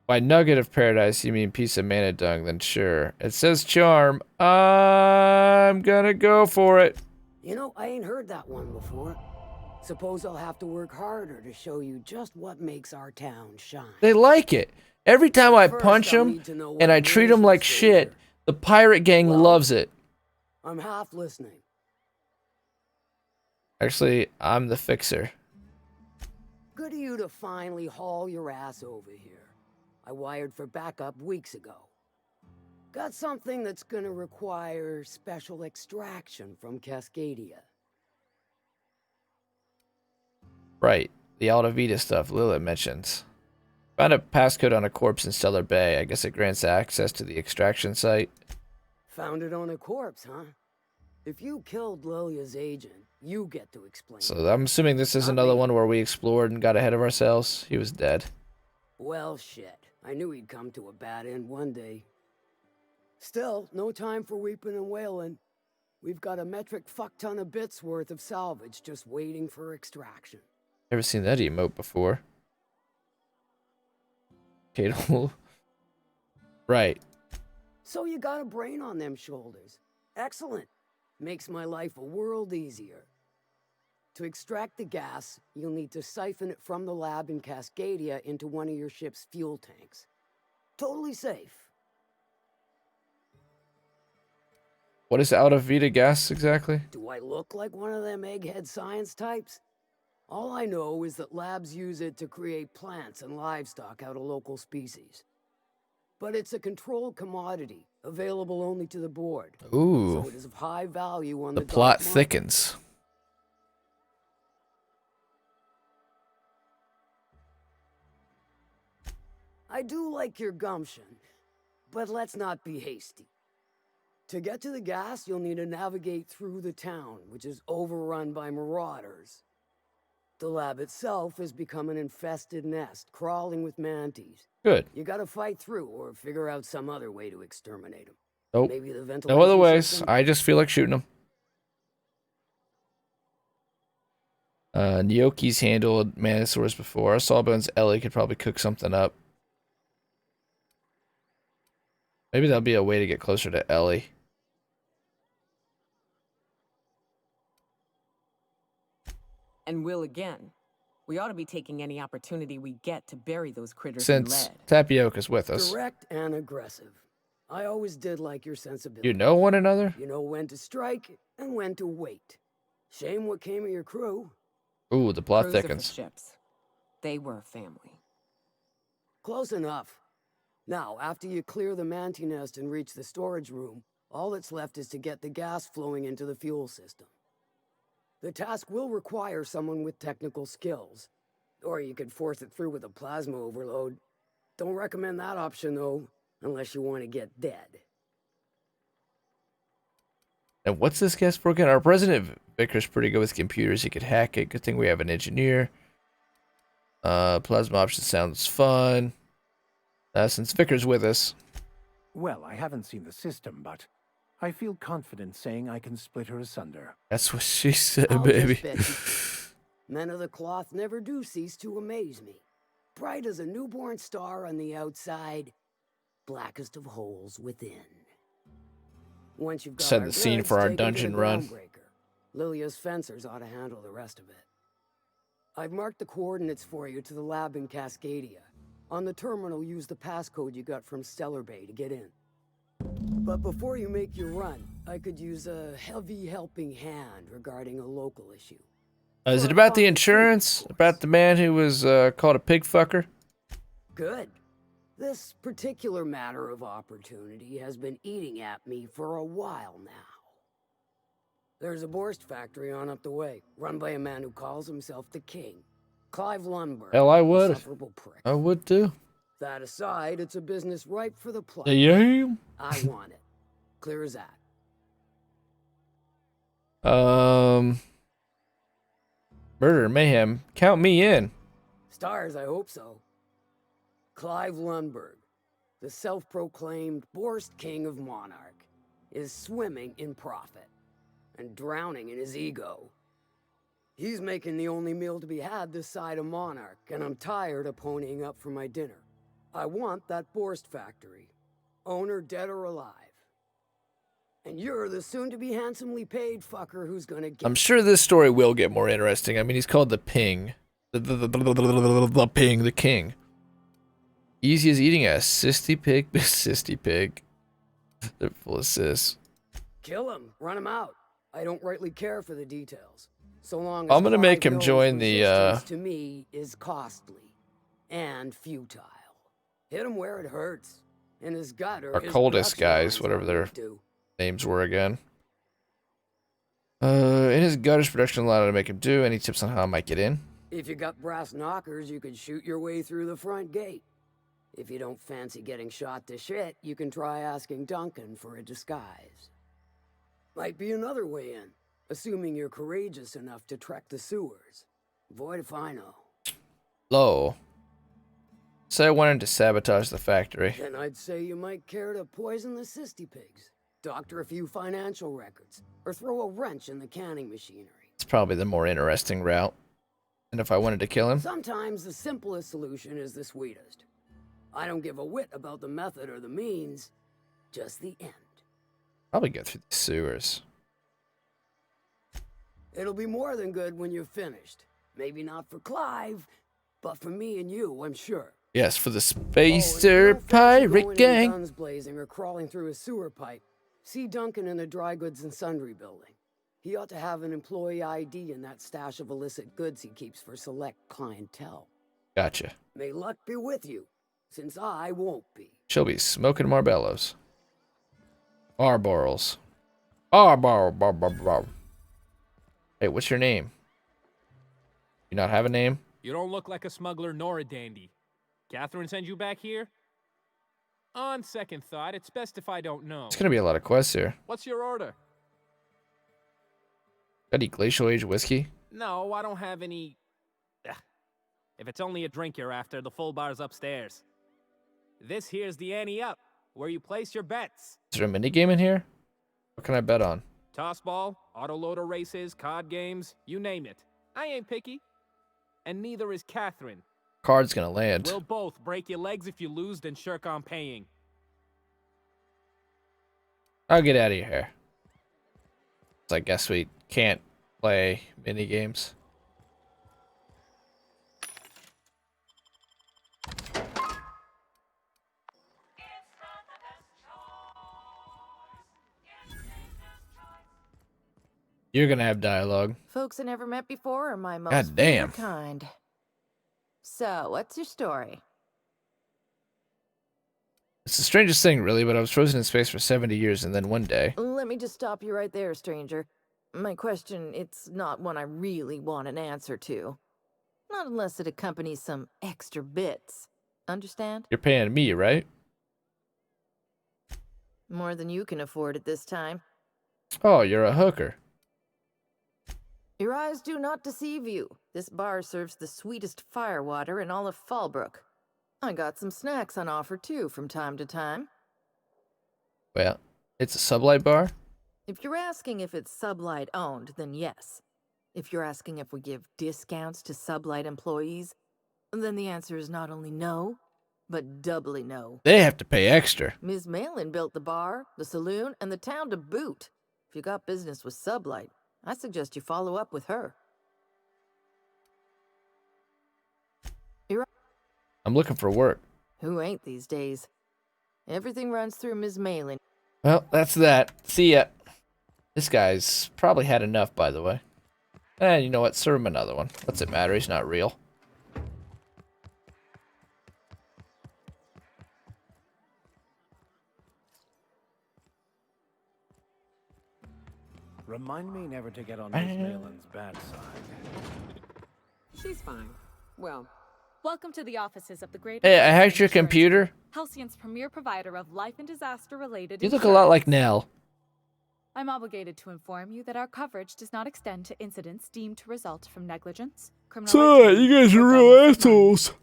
by nugget of paradise, you mean piece of mana dung, then sure. It says charm. I'm gonna go for it. You know, I ain't heard that one before. Suppose I'll have to work harder to show you just what makes our town shine. They like it. Every time I punch them and I treat them like shit, the pirate gang loves it. I'm half listening. Actually, I'm the fixer. Good of you to finally haul your ass over here. I wired for backup weeks ago. Got something that's gonna require special extraction from Cascadia. Right, the Altavita stuff Lilith mentions. Found a passcode on a corpse in Stellar Bay. I guess it grants access to the extraction site. Found it on a corpse, huh? If you killed Lilia's agent, you get to explain. So I'm assuming this is Not another me. one where we explored and got ahead of ourselves. He was dead. Well, shit. I knew he'd come to a bad end one day. Still, no time for weeping and wailing. We've got a metric fuck ton of bits worth of salvage just waiting for extraction. Never seen that emote before. Kate. Right. So you got a brain on them shoulders. Excellent. Makes my life a world easier. To extract the gas, you'll need to siphon it from the lab in Cascadia into one of your ship's fuel tanks. Totally safe. What is out of Vita gas exactly? Do I look like one of them egghead science types? All I know is that labs use it to create plants and livestock out of local species. But it's a controlled commodity, available only to the board. Ooh. So it is of high value on The the plot dark market. thickens. I do like your gumption, but let's not be hasty. To get to the gas, you'll need to navigate through the town, which is overrun by marauders. The lab itself has become an infested nest, crawling with mantis. Good. You gotta fight through or figure out some other way to exterminate them. Nope. Maybe the No ventilation other ways. system? I just feel like shooting them. Nyoki's handled Manosaurs before. Sawbones Ellie could probably cook something up. Maybe that'll be a way to get closer to Ellie. And will again. We ought to be taking any opportunity we get to bury those critters Since in lead. Tapioca's with us. Direct and aggressive. I always did like your sensibility. You know one another? You know when to strike and when to wait. Shame what came of your crew. Ooh, the plot Crews of the thickens. ships. They were a family. Close enough. Now, after you clear the manti nest and reach the storage room, all that's left is to get the gas flowing into the fuel system. The task will require someone with technical skills. Or you could force it through with a plasma overload. Don't recommend that option, though, unless you want to get dead. And what's this gas for again? Our president Vickers pretty good with computers. He could hack it. Good thing we have an engineer. Plasma option sounds fun. Since Vickers with us. Well, I haven't seen the system, but I feel confident saying I can split her asunder. That's what she said, I'll baby. just bet you. Men of the cloth never do cease to amaze me. Bright as a newborn star on the outside, blackest of holes within. Once you've got Set our the scene goods, for our take 'em to the dungeon run. groundbreaker. Lilia's fencers ought to handle the rest of it. I've marked the coordinates for you to the lab in Cascadia. On the terminal, use the passcode you got from Stellar Bay to get in. But before you make your run, I could use a heavy helping hand regarding a local issue. Is For it a about the pocket insurance? change, of About course. the man who was called a pig fucker? Good. This particular matter of opportunity has been eating at me for a while now. There's a Borst factory on up the way, run by a man who calls himself the King. Clive Lundberg. Hell, I would. Insufferable prick. I would too. That aside, it's a business ripe for the plot. Yeah. I want it. Clear as that. Murder, mayhem. Count me in. Stars, I hope so. Clive Lundberg, the self-proclaimed Borst King of Monarch, is swimming in profit and drowning in his ego. He's making the only meal to be had this side of Monarch, and I'm tired of ponying up for my dinner. I want that Borst factory, owner dead or alive. And you're the soon-to-be handsomely paid fucker who's gonna get... I'm sure this story will get more interesting. I mean, he's called the Ping. The Ping, the King. Easy as eating a sissy pig. Sissy pig. They're full of cis. Kill him, run him out. I don't rightly care for the details. So long as I'm gonna make Clive him knows join the, resistance to me is costly and futile. Hit him where it hurts. In his gut or Our his coldest production guys, lines whatever are their weak to. names were again. In his gut, his production allowed to make him do. Any tips on how I might get in? If you got brass knockers, you could shoot your way through the front gate. If you don't fancy getting shot to shit, you can try asking Duncan for a disguise. Might be another way in, assuming you're courageous enough to trek the sewers. Void if I know. Low. Say I wanted to sabotage the factory. Then I'd say you might care to poison the cysty pigs, doctor a few financial records, or throw a wrench in the canning machinery. It's probably the more interesting route. And if I wanted to kill him? Sometimes the simplest solution is the sweetest. I don't give a whit about the method or the means, just the end. Probably go through the sewers. It'll be more than good when you're finished. Maybe not for Clive, but for me and you, I'm sure. Yes, for the Spacer Pirate Gang. Guns blazing or crawling through a sewer pipe. See Duncan in the dry goods and sundry building. He ought to have an employee ID in that stash of illicit goods he keeps for select clientele. Gotcha. May luck be with you, since I won't be. She'll be smoking Marbellos. Marlboros. Bar. Hey, what's your name? You not have a name? You don't look like a smuggler nor a dandy. Catherine send you back here? On second thought, it's best if I don't know. It's gonna be a lot of quests here. What's your order? Got any glacial age whiskey? No, I don't have any... Ugh. If it's only a drink you're after, the full bar's upstairs. This here's the ante up, where you place your bets. Is there a minigame in here? What can I bet on? Tossball, autoloader races, card games, you name it. I ain't picky. And neither is Catherine. Card's gonna land. We'll both break your legs if you lose, then shirk on paying. I'll get out of here. So I guess we can't play mini games. You're gonna have dialogue. Folks I never met before are my most God damn. favorite kind. So, what's your story? It's the strangest thing, really, but I was frozen in space for 70 years, and then one day... Let me just stop you right there, stranger. My question, it's not one I really want an answer to. Not unless it accompanies some extra bits. Understand? You're paying me, right? More than you can afford at this time. Oh, you're a hooker. Your eyes do not deceive you. This bar serves the sweetest firewater in all of Fallbrook. I got some snacks on offer, too, from time to time. Well, it's a sublight bar? If you're asking if it's Sublight owned, then yes. If you're asking if we give discounts to Sublight employees, then the answer is not only no, but doubly no. They have to pay extra. Ms. Malin built the bar, the saloon, and the town to boot. If you got business with Sublight, I suggest you follow up with her. I'm looking for work. Who ain't these days? Everything runs through Ms. Malin. Well, that's that. See ya. This guy's probably had enough, by the way. And you know what? Serve him another one. What's it matter? He's not real. Remind me never to get on Miss Malin's bad side. She's fine. Well, welcome to the offices of the Great. Hey, I hacked your computer. Halcyon's premier provider of life and disaster-related. You look a lot like Nell. I'm obligated to inform you that our coverage does not extend to incidents deemed to result from negligence, criminal. So, you guys are real assholes.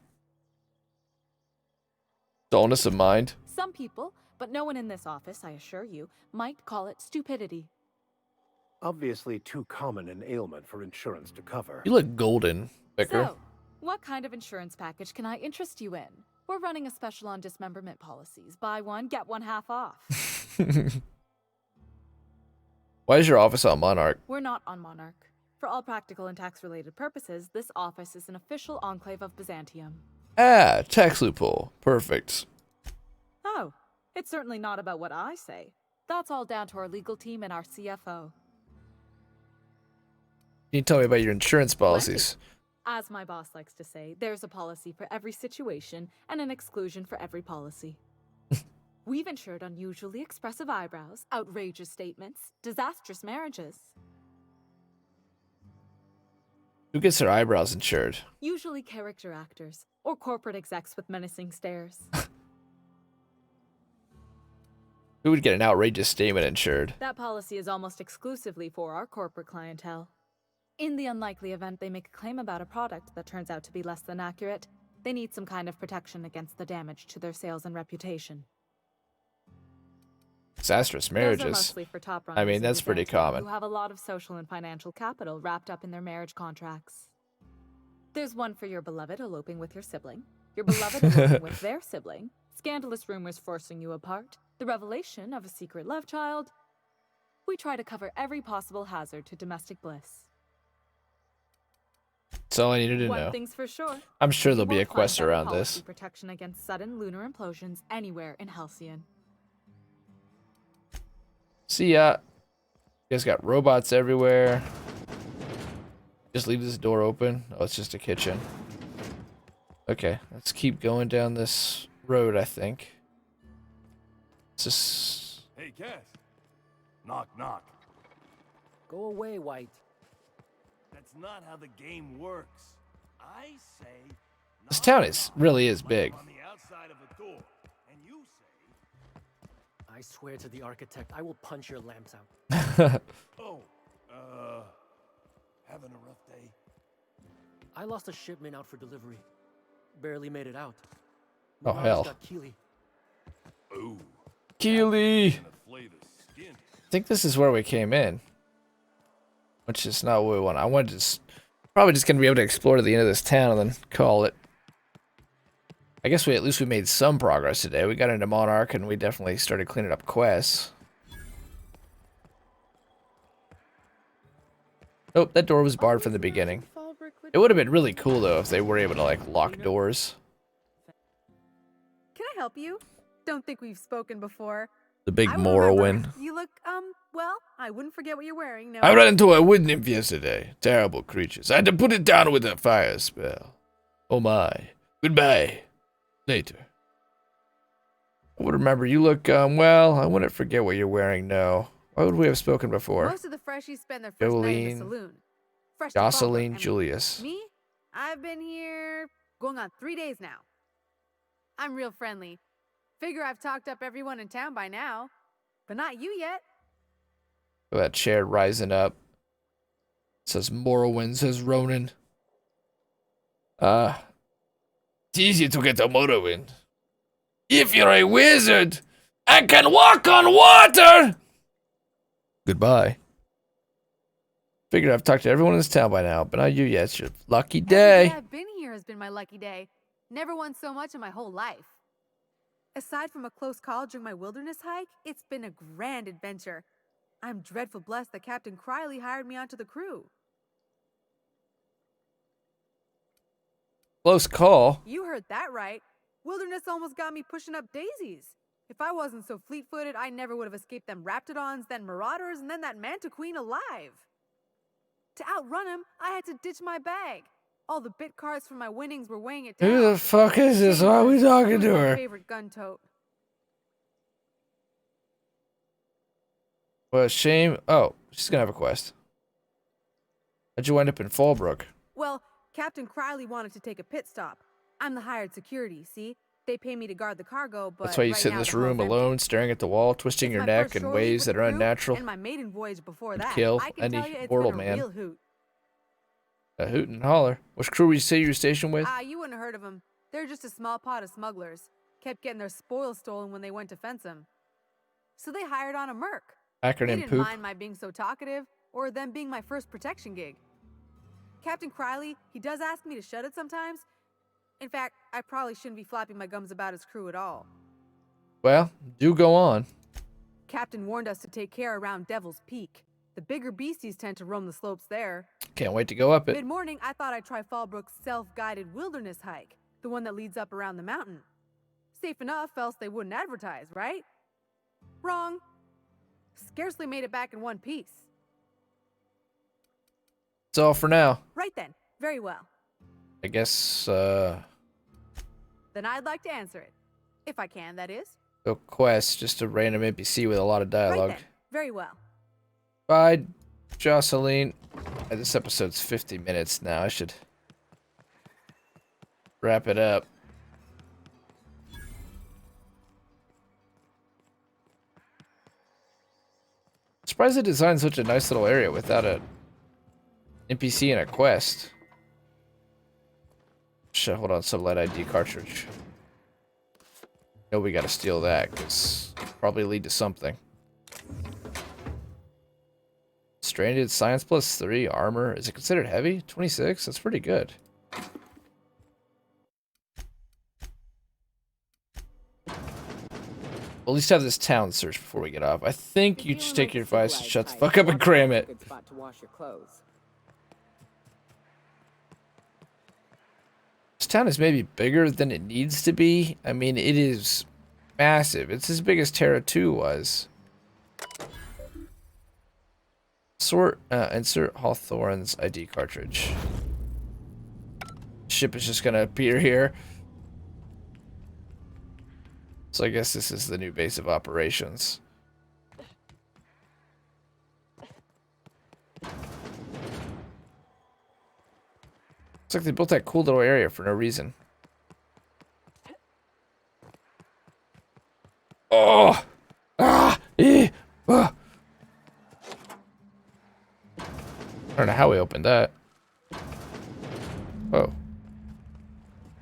Dullness of mind. Some people, but no one in this office, I assure you, might call it stupidity. Obviously too common an ailment for insurance to cover. You look golden, Vicar. So, what kind of insurance package can I interest you in? We're running a special on dismemberment policies. Buy one, get one half off. Why is your office on Monarch? We're not on Monarch. For all practical and tax-related purposes, this office is an official enclave of Byzantium. Ah, tax loophole. Perfect. Oh, it's certainly not about what I say. That's all down to our legal team and our CFO. Can you tell me about your insurance policies? As my boss likes to say, there's a policy for every situation and an exclusion for every policy. We've insured unusually expressive eyebrows, outrageous statements, disastrous marriages. Who gets their eyebrows insured? Usually character actors, or corporate execs with menacing stares. Who would get an outrageous statement insured? That policy is almost exclusively for our corporate clientele. In the unlikely event they make a claim about a product that turns out to be less than accurate, they need some kind of protection against the damage to their sales and reputation. Disastrous Those are marriages. mostly for top I mean, runners in that's the pretty venture common. Who have a lot of social and financial capital wrapped up in their marriage contracts. There's one for your beloved eloping with your sibling, your beloved eloping with their sibling, scandalous rumors forcing you apart, the revelation of a secret love child. We try to cover every possible hazard to domestic bliss. That's all I needed to One know. thing's for sure. I'm sure there'll be you a won't find quest better around policy this. protection against sudden lunar implosions anywhere in Halcyon. See ya. You guys got robots everywhere. Just leave this door open. Oh, it's just a kitchen. Okay, let's keep going down this road, I think. It's just... Hey, Cass. Knock, knock. Go away, White. That's not how the game works. I say... This town really is big. On the outside of a door, and you say... I swear to the architect, I will punch your lamps out. Oh, having a rough day? I lost a shipment out for delivery. Barely made it out. Oh, Mirage hell. got Keely. Ooh. Keely! Flay the skin. I think this is where we came in. Which is not what we want. I wanted to probably just gonna be able to explore to the end of this town and then call it. I guess at least we made some progress today. We got into Monarch and we definitely started cleaning up quests. Oh, that door was barred from the beginning. It would have been really cool though if they were able to like lock doors. Can I help you? Don't think we've spoken before. The big I will remember. Morrowind. You look, well, I wouldn't forget what you're wearing. No. I ran into a wood nymph yesterday. Terrible creatures. I had to put it down with a fire spell. Oh my. Goodbye. Later. I would remember. You look, well, I wouldn't forget what you're wearing, no. Why would we have spoken before? Most of the freshies spend their first night in the saloon. Fresh to Jocelyn Fallbrook, Julius. Me? I've been here going on 3 days now. I'm real friendly. Figure I've talked up everyone in town by now. But not you yet. Look at that chair rising up. It says Morrowind, says Ronan. It's easy to get a Morrowind. If you're a wizard and can walk on water! Goodbye. Figured I've talked to everyone in this town by now, but not you yet. It's your lucky day. Every day I've been here has been my lucky day. Never won so much in my whole life. Aside from a close call during my wilderness hike, it's been a grand adventure. I'm dreadful blessed that Captain Criley hired me onto the crew. Close call. You heard that right. Wilderness almost got me pushing up daisies. If I wasn't so fleet-footed, I never would have escaped them Raptidons, then Marauders, and then that Mantiqueen alive. To outrun him, I had to ditch my bag. All the bit cards from my winnings were weighing it down. Who the fuck is this? Why are we talking to My her? favorite gun tote. What a shame. Oh, she's gonna have a quest. How'd you wind up in Fallbrook? Well, Captain Criley wanted to take a pit stop. I'm the hired security, see? They pay me to guard the cargo, but That's why you right sit in now this the hull's room empty. alone, staring at the wall, twisting It's your my neck first in shore leave ways with that are the crew, unnatural. And my maiden voyage before Would that. kill I can any tell you it's mortal been a man. real hoot. A hoot and holler. Which crew would you say you were stationed with? You wouldn't have heard of them. They're just a small pot of smugglers. Kept getting their spoils stolen when they went to fence them. So they hired on a merc. They Acronym didn't poop. mind my being so talkative, or them being my first protection gig. Captain Criley, he does ask me to shut it sometimes. In fact, I probably shouldn't be flapping my gums about his crew at all. Well, do go on. Captain warned us to take care around Devil's Peak. The bigger beasties tend to roam the slopes there. Can't wait to go up it. Mid-morning, I thought I'd try Fallbrook's self-guided wilderness hike, the one that leads up around the mountain. Safe enough, else they wouldn't advertise, right? Wrong. Scarcely made it back in one piece. That's all for now. Right then. Very well. I guess, Then I'd like to answer it. If I can, that is. go quest, just a random NPC with a lot of dialogue. Right then. Very well. Bye, Jocelyn. This episode's 50 minutes now. I should wrap it up. Surprised they designed such a nice little area without a NPC and a quest. Shit, hold on, Sublight ID cartridge. No, we gotta steal that, because probably lead to something. Stranded, science +3, armor. Is it considered heavy? 26? That's pretty good. We'll at least have this town search before we get off. I think you just take your advice and shut the fuck up and cram it. Good spot to wash your clothes. This town is maybe bigger than it needs to be. I mean, it is massive. It's as big as Terra 2 was. Insert Hawthorne's ID cartridge. Ship is just gonna appear here. So I guess this is the new base of operations. Looks like they built that cool little area for no reason. Oh! Ah! Eh! Ah! I don't know how we opened that. Oh.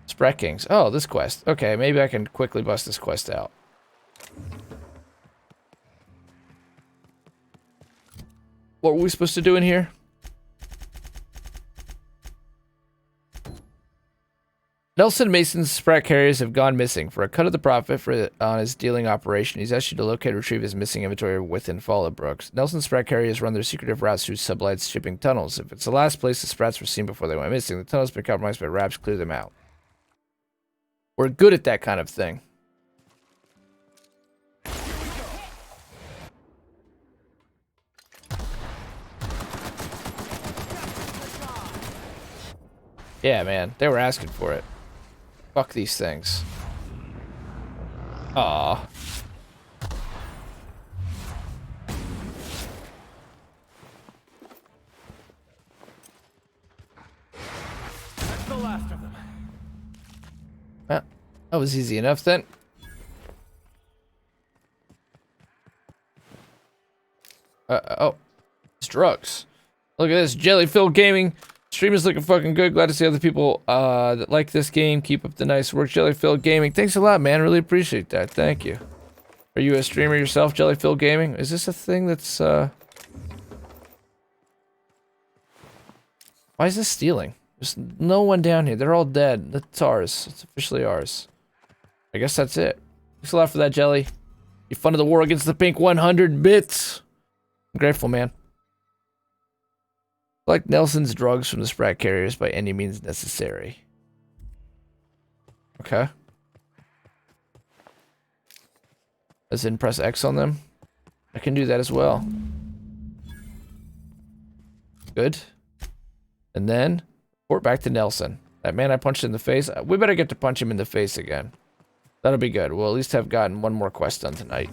Sprat Kings. Oh, this quest. Okay, maybe I can quickly bust this quest out. What were we supposed to do in here? Nelson Mason's Sprat carriers have gone missing. For a cut of the profit on his dealing operation, he's asked you to locate and retrieve his missing inventory within Fallowbrooks. Nelson's Sprat carriers run their secretive routes through Sublight's shipping tunnels. If it's the last place the Sprats were seen before they went missing, the tunnel's been compromised by Raps. Clear them out. We're good at that kind of thing. Yeah, man. They were asking for it. Fuck these things. Aw. That's the last of them. That was easy enough then. Oh. It's drugs. Look at this. Jellyfill Gaming. Stream is looking fucking good. Glad to see other people that like this game. Keep up the nice work, Jellyfill Gaming. Thanks a lot, man. Really appreciate that. Thank you. Are you a streamer yourself, Jellyfill Gaming? Is this a thing that's why is this stealing? There's no one down here. They're all dead. That's ours. It's officially ours. I guess that's it. Thanks a lot for that, Jelly. You funded the war against the pink 100 bits. I'm grateful, man. Collect Nelson's drugs from the Sprat carriers by any means necessary. Okay. As in press X on them. I can do that as well. Good. And then report back to Nelson. That man I punched in the face. We better get to punch him in the face again. That'll be good. We'll at least have gotten one more quest done tonight.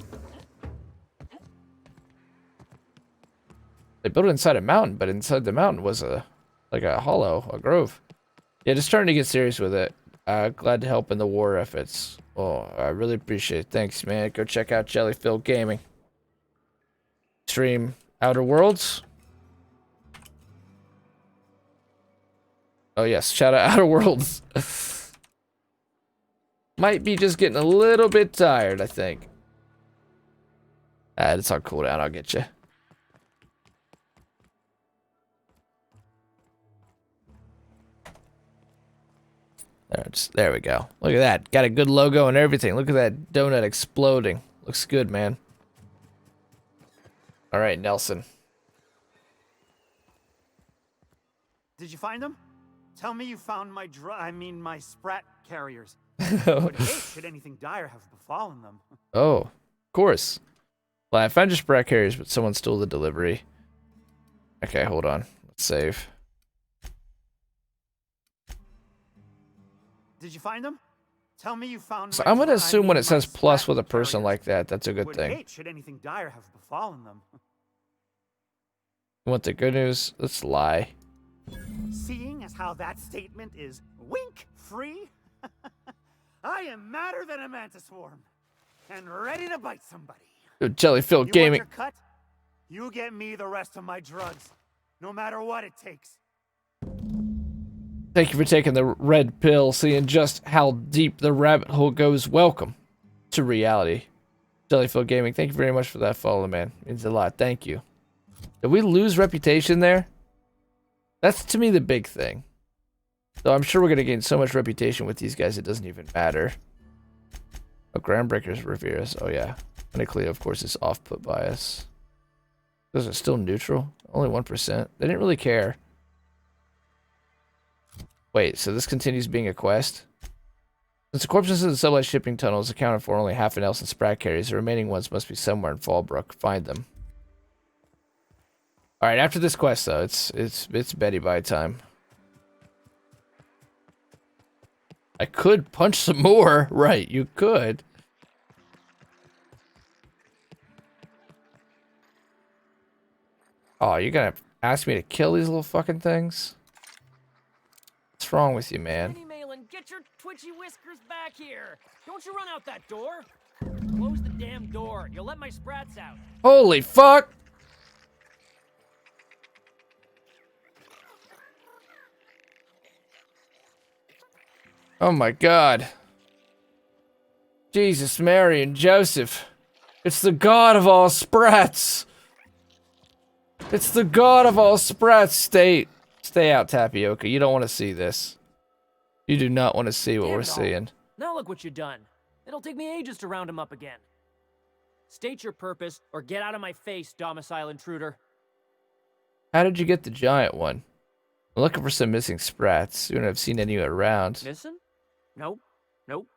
They built it inside a mountain, but inside the mountain was like a hollow, a grove. Yeah, just starting to get serious with it. Glad to help in the war efforts. Oh, I really appreciate it. Thanks, man. Go check out Jellyfill Gaming. Stream Outer Worlds. Oh yes, shout out Outer Worlds. Might be just getting a little bit tired, I think. It's on cooldown. I'll get you. There we go. Look at that. Got a good logo and everything. Look at that donut exploding. Looks good, man. All right, Nelson. Did you find them? Tell me you found my my Sprat carriers. Would hate should anything dire have befallen them. Oh, of course. Well, I found your Sprat carriers, but someone stole the delivery. Okay, hold on. Let's save. Did you find them? Tell me you found. So I'm gonna assume when it says plus with a person like that, that's a good thing. Hate should anything dire have befallen them. You want the good news? Let's lie. Seeing as how that statement is wink free, I am madder than a mantis swarm, and ready to bite somebody. Jellyfill You Gaming. want your cut? You get me the rest of my drugs, no matter what it takes. Thank you for taking the red pill, seeing just how deep the rabbit hole goes. Welcome to reality. Jellyfield Gaming, thank you very much for that follow, man. Means a lot. Thank you. Did we lose reputation there? That's, to me, the big thing. Though I'm sure we're going to gain so much reputation with these guys, it doesn't even matter. Oh, Groundbreakers, Riveras. Oh, yeah. Unicleo, of course, is off-put bias. Those are still neutral. Only 1%. They didn't really care. Wait, so this continues being a quest? Since the corpses in the sublight shipping tunnels accounted for only half an Nelson Sprat carries, the remaining ones must be somewhere in Fallbrook. Find them. Alright, after this quest, though, it's Betty Bye time. I could punch some more. Right, you could. Oh, you're gonna ask me to kill these little fucking things? What's wrong with you, man? Andy Malin, get your twitchy whiskers back here! Don't you run out that door! Close the damn door. You'll let my sprats out. Holy fuck! Oh my god. Jesus, Mary, and Joseph. It's the god of all sprats. It's the god of all sprats. Stay out, Tapioca. You don't want to see this. You do not want to see what we're seeing. Now look what you've done. It'll take me ages to round him up again. State your purpose, or get out of my face, domicile intruder. How did you get the giant one? I'm looking for some missing sprats. You wouldn't have seen any around. Missing? Nope. Nope.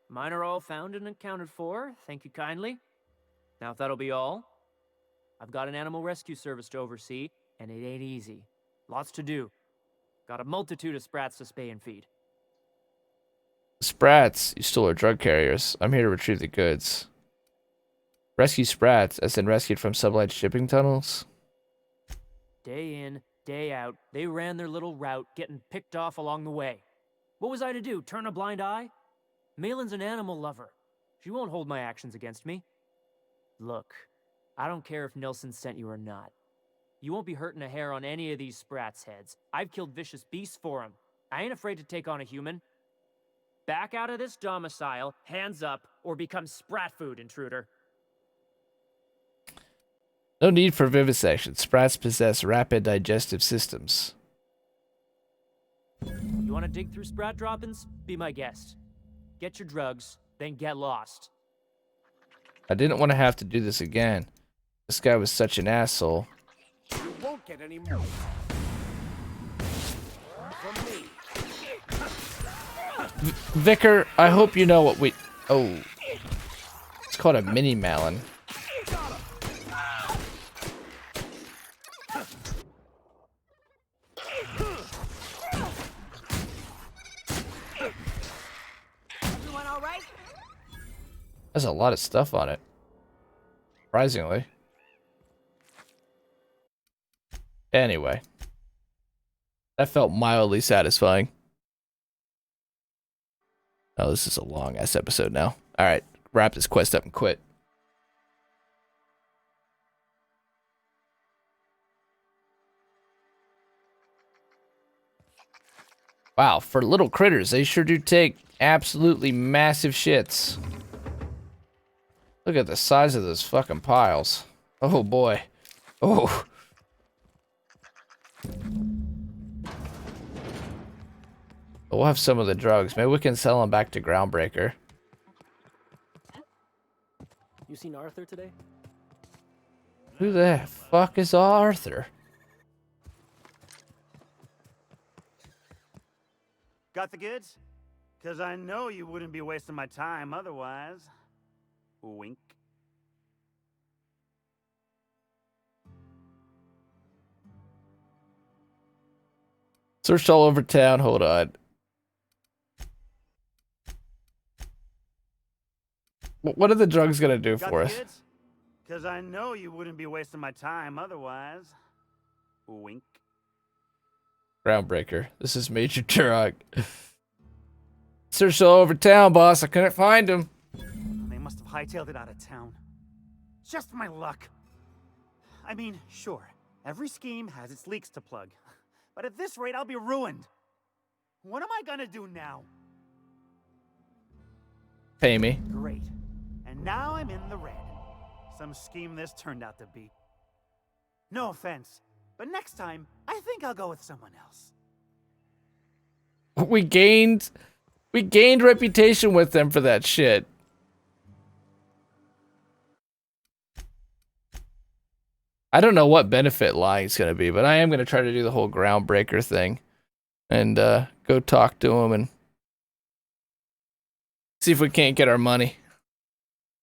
Mine are all found and accounted for. Thank you kindly. Now, if that'll be all, I've got an animal rescue service to oversee, and it ain't easy. Lots to do. Got a multitude of sprats to spay and feed. Sprats, you stole our drug carriers. I'm here to retrieve the goods. Rescue sprats, as in rescued from sublight shipping tunnels? Day in, day out, they ran their little route, getting picked off along the way. What was I to do, turn a blind eye? Malin's an animal lover. She won't hold my actions against me. Look, I don't care if Nelson sent you or not. You won't be hurting a hair on any of these sprats' heads. I've killed vicious beasts for them. I ain't afraid to take on a human. Back out of this domicile, hands up, or become sprat food, intruder. No need for vivisection. Sprats possess rapid digestive systems. You want to dig through sprat droppings? Be my guest. Get your drugs, then get lost. I didn't want to have to do this again. This guy was such an asshole. You won't get any more from me. Vicar, I hope you know what we... Oh. It's called a mini Malin. Everyone all right? There's a lot of stuff on it. Surprisingly. Anyway. That felt mildly satisfying. Oh, this is a long-ass episode now. Alright, wrap this quest up and quit. Wow, for little critters, they sure do take absolutely massive shits. Look at the size of those fucking piles. Oh boy. Oh. We'll have some of the drugs. Maybe we can sell them back to Groundbreaker. You seen Arthur today? Who the fuck is Arthur? Got the goods? 'Cause I know you wouldn't be wasting my time otherwise. Wink. Searched all over town. Hold on. What are the drugs gonna do for us? Because I know you wouldn't be wasting my time otherwise. Wink. Groundbreaker. This is Major Turok. Searched all over town, boss. I couldn't find him. They must have hightailed it out of town. Just my luck. I mean, sure, every scheme has its leaks to plug. But at this rate, I'll be ruined. What am I gonna do now? Pay me. Great. And now I'm in the red. Some scheme this turned out to be. No offense, but next time, I think I'll go with someone else. We gained reputation with them for that shit. I don't know what benefit lying's gonna be, but I am gonna try to do the whole groundbreaker thing. And go talk to him and see if we can't get our money.